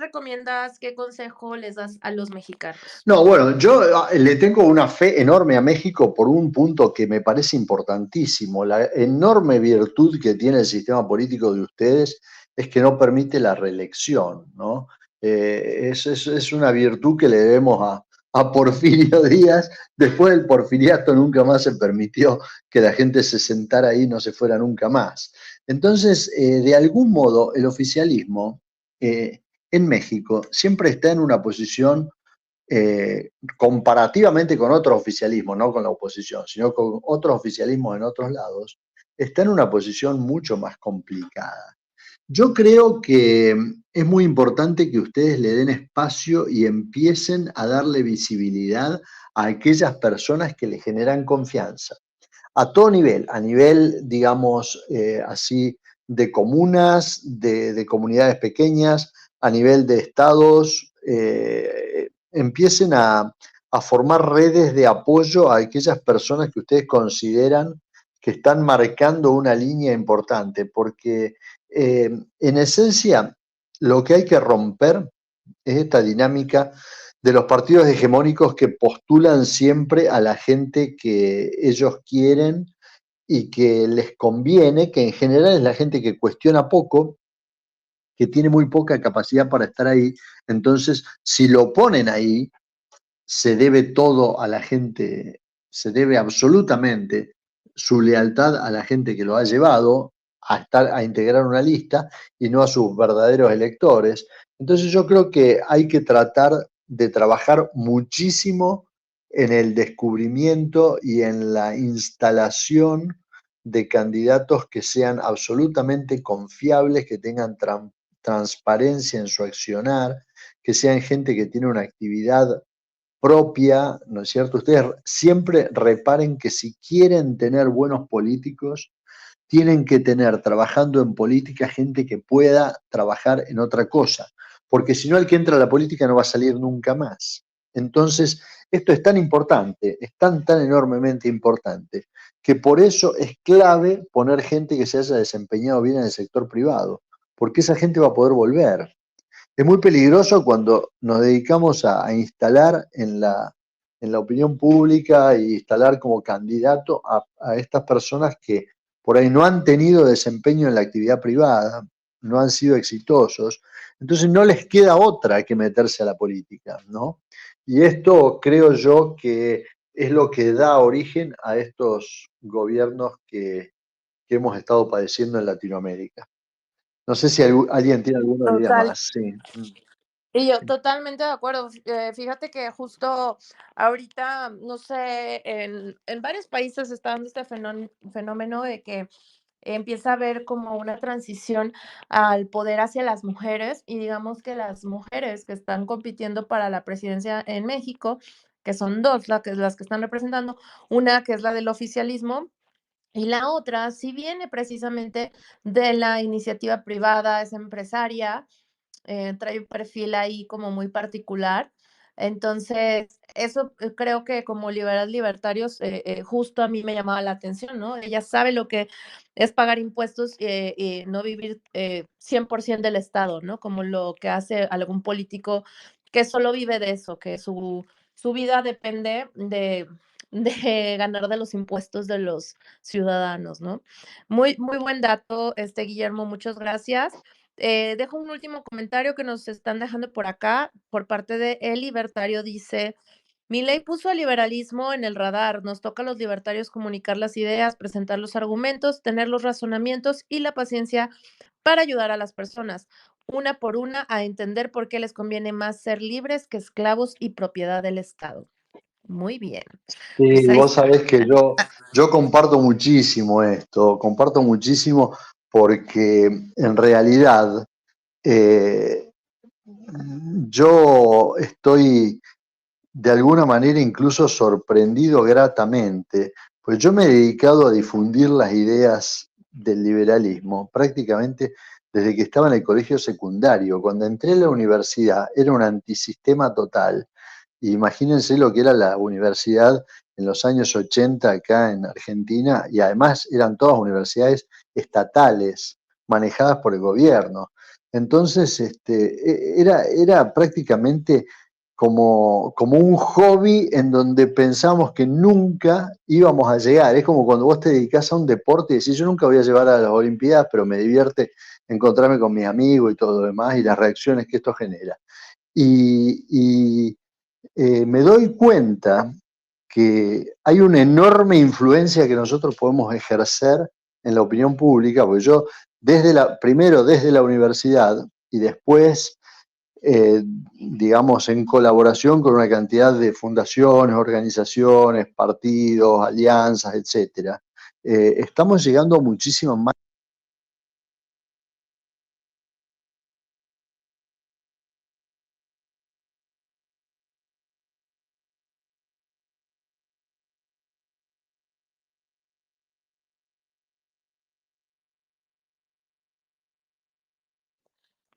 recomiendas, qué consejo les das a los mexicanos? No, bueno, yo le tengo una fe enorme a México por un punto que me parece importantísimo. La enorme virtud que tiene el sistema político de ustedes es que no permite la reelección, ¿no? Es una virtud que le debemos a Porfirio Díaz. Después del porfiriato nunca más se permitió que la gente se sentara ahí y no se fuera nunca más. Entonces, de algún modo, el oficialismo en México siempre está en una posición comparativamente con otros oficialismos, no con la oposición, sino con otros oficialismos en otros lados, está en una posición mucho más complicada. Yo creo que es muy importante que ustedes le den espacio y empiecen a darle visibilidad a aquellas personas que le generan confianza. A todo nivel, a nivel, digamos, así, de comunas, de comunidades pequeñas, a nivel de estados, empiecen a formar redes de apoyo a aquellas personas que ustedes consideran que están marcando una línea importante, porque en esencia lo que hay que romper es esta dinámica de los partidos hegemónicos que postulan siempre a la gente que ellos quieren y que les conviene, que en general es la gente que cuestiona poco, que tiene muy poca capacidad para estar ahí. Entonces, si lo ponen ahí, se debe todo a la gente, se debe absolutamente su lealtad a la gente que lo ha llevado a integrar una lista y no a sus verdaderos electores. Entonces yo creo que hay que tratar de trabajar muchísimo en el descubrimiento y en la instalación de candidatos que sean absolutamente confiables, que tengan transparencia en su accionar, que sean gente que tiene una actividad propia, ¿no es cierto? Ustedes siempre reparen que si quieren tener buenos políticos, tienen que tener trabajando en política gente que pueda trabajar en otra cosa. porque si no el que entra a la política no va a salir nunca más. Entonces, esto es tan importante, es tan enormemente importante, que por eso es clave poner gente que se haya desempeñado bien en el sector privado, porque esa gente va a poder volver. Es muy peligroso cuando nos dedicamos a instalar en la opinión pública e instalar como candidato a estas personas que por ahí no han tenido desempeño en la actividad privada, no han sido exitosos, entonces no les queda otra que meterse a la política, ¿no? Y esto creo yo que es lo que da origen a estos gobiernos que hemos estado padeciendo en Latinoamérica. No sé si alguien tiene alguna idea Total. más. Sí. Y yo totalmente de acuerdo. Fíjate que justo ahorita, no sé, en varios países está dando este fenómeno de que empieza a haber como una transición al poder hacia las mujeres y digamos que las mujeres que están compitiendo para la presidencia en México, que son dos las que están representando, una que es la del oficialismo y la otra sí viene precisamente de la iniciativa privada, es empresaria, trae un perfil ahí como muy particular. Entonces, eso creo que como libertarios, justo a mí me llamaba la atención, ¿no? Ella sabe lo que es pagar impuestos y no vivir 100% del Estado, ¿no? Como lo que hace algún político que solo vive de eso, que su vida depende de ganar de los impuestos de los ciudadanos, ¿no? Muy buen dato, Guillermo, muchas gracias. Dejo un último comentario que nos están dejando por acá, por parte de El Libertario, dice, Milei puso al liberalismo en el radar, nos toca a los libertarios comunicar las ideas, presentar los argumentos, tener los razonamientos y la paciencia para ayudar a las personas, una por una, a entender por qué les conviene más ser libres que esclavos y propiedad del Estado. Muy bien, pues Sí, ahí vos está. sabés que yo comparto muchísimo esto, comparto muchísimo porque en realidad eh, yo estoy de alguna manera incluso sorprendido gratamente, pues yo me he dedicado a difundir las ideas del liberalismo prácticamente desde que estaba en el colegio secundario. Cuando entré a la universidad era un antisistema total. Imagínense lo que era la universidad en los años 80 acá en Argentina, y además eran todas universidades estatales, manejadas por el gobierno. Entonces, era prácticamente como un hobby en donde pensamos que nunca íbamos a llegar. Es como cuando vos te dedicás a un deporte y decís, yo nunca voy a llevar a las Olimpiadas, pero me divierte encontrarme con mis amigos y todo lo demás y las reacciones que esto genera. Y me doy cuenta que hay una enorme influencia que nosotros podemos ejercer en la opinión pública, porque yo primero desde la universidad y después, digamos, en colaboración con una cantidad de fundaciones, organizaciones, partidos, alianzas, etcétera, estamos llegando a muchísimas más.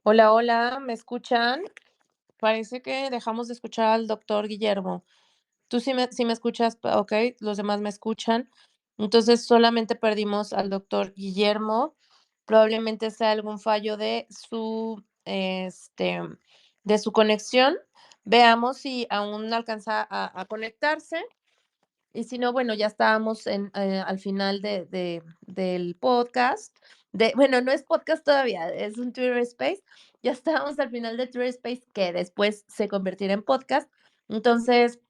Hola, hola, ¿me escuchan? Parece que dejamos de escuchar al doctor Guillermo. Tú sí me escuchas, ok, los demás me escuchan. Entonces solamente perdimos al doctor Guillermo. Probablemente sea algún fallo de su conexión. Veamos si aún alcanza a conectarse. Y si no, bueno, ya estábamos al final del podcast. Bueno, no es podcast todavía, es un Twitter Space. Ya estábamos al final de Twitter Space, que después se convertirá en podcast. Entonces,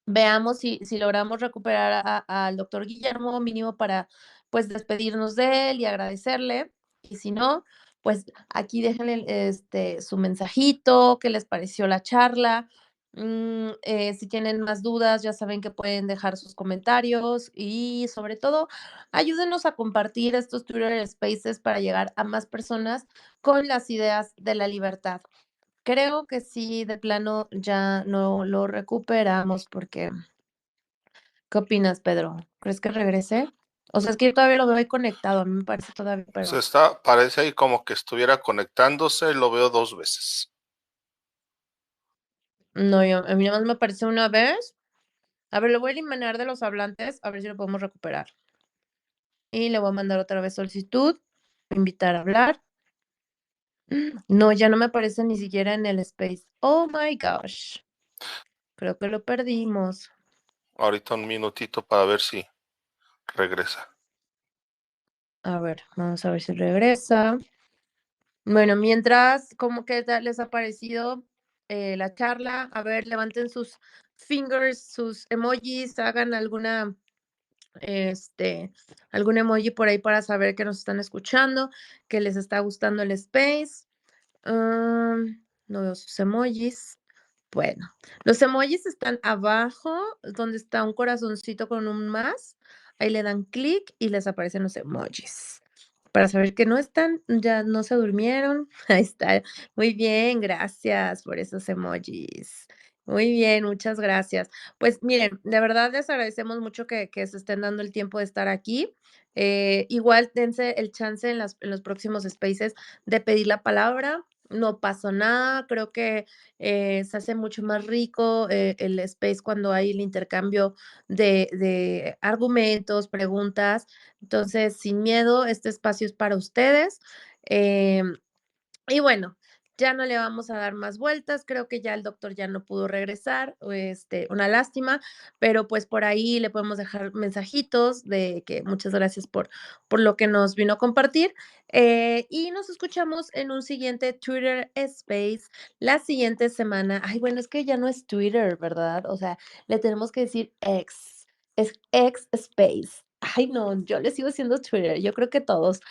veamos si logramos recuperar al doctor Guillermo mínimo para pues despedirnos de él y agradecerle. Y si no, pues aquí déjenle su mensajito, qué les pareció la charla. Si tienen más dudas, ya saben que pueden dejar sus comentarios y sobre todo ayúdenos a compartir estos Twitter Spaces para llegar a más personas con las ideas de la libertad. Creo que sí, de plano ya no lo recuperamos porque, ¿qué opinas, Pedro? ¿Crees que regrese? O sea, es que yo todavía lo veo ahí conectado, a mí me parece todavía, pero Parece ahí como que estuviera conectándose, lo veo 2 veces. No, a mí nada más me apareció una vez. A ver, lo voy a eliminar de los hablantes, a ver si lo podemos recuperar. Y le voy a mandar otra vez solicitud, invitar a hablar. No, ya no me aparece ni siquiera en el space. Oh my gosh. Creo que lo perdimos. Ahorita un minutito para ver si regresa. A ver, vamos a ver si regresa. Bueno, mientras, ¿cómo que les ha parecido la charla? A ver, levanten sus fingers, sus emojis, hagan algún emoji por ahí para saber que nos están escuchando, que les está gustando el space. No veo sus emojis. Bueno, los emojis están abajo, donde está un corazoncito con un más. Ahí le dan clic y les aparecen los emojis. Para saber que no están, ya no se durmieron. Ahí está. Muy bien, gracias por esos emojis. Muy bien, muchas gracias. Pues miren, de verdad les agradecemos mucho que se estén dando el tiempo de estar aquí. Igual dense el chance en los próximos spaces de pedir la palabra. No pasó nada, creo que se hace mucho más rico el space cuando hay el intercambio de argumentos, preguntas. Entonces, sin miedo, este espacio es para ustedes. em, y bueno, ya no le vamos a dar más vueltas, creo que ya el doctor ya no pudo regresar, una lástima, pero pues por ahí le podemos dejar mensajitos de que muchas gracias por lo que nos vino a compartir. Y nos escuchamos en un siguiente Twitter Space la siguiente semana. Ay, bueno, es que ya no es Twitter, ¿verdad? O sea, le tenemos que decir X, es X Space. Ay, no, yo le sigo haciendo Twitter, yo creo que todos.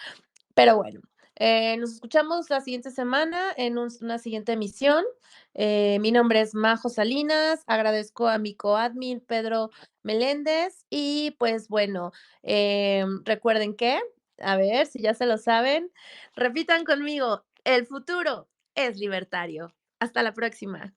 Pero bueno, nos escuchamos la siguiente semana en una siguiente emisión. Mi nombre es Majo Salinas, agradezco a mi coadmin Pedro Meléndez y pues bueno, recuerden que, a ver si ya se lo saben, repitan conmigo, el futuro es libertario. Hasta la próxima.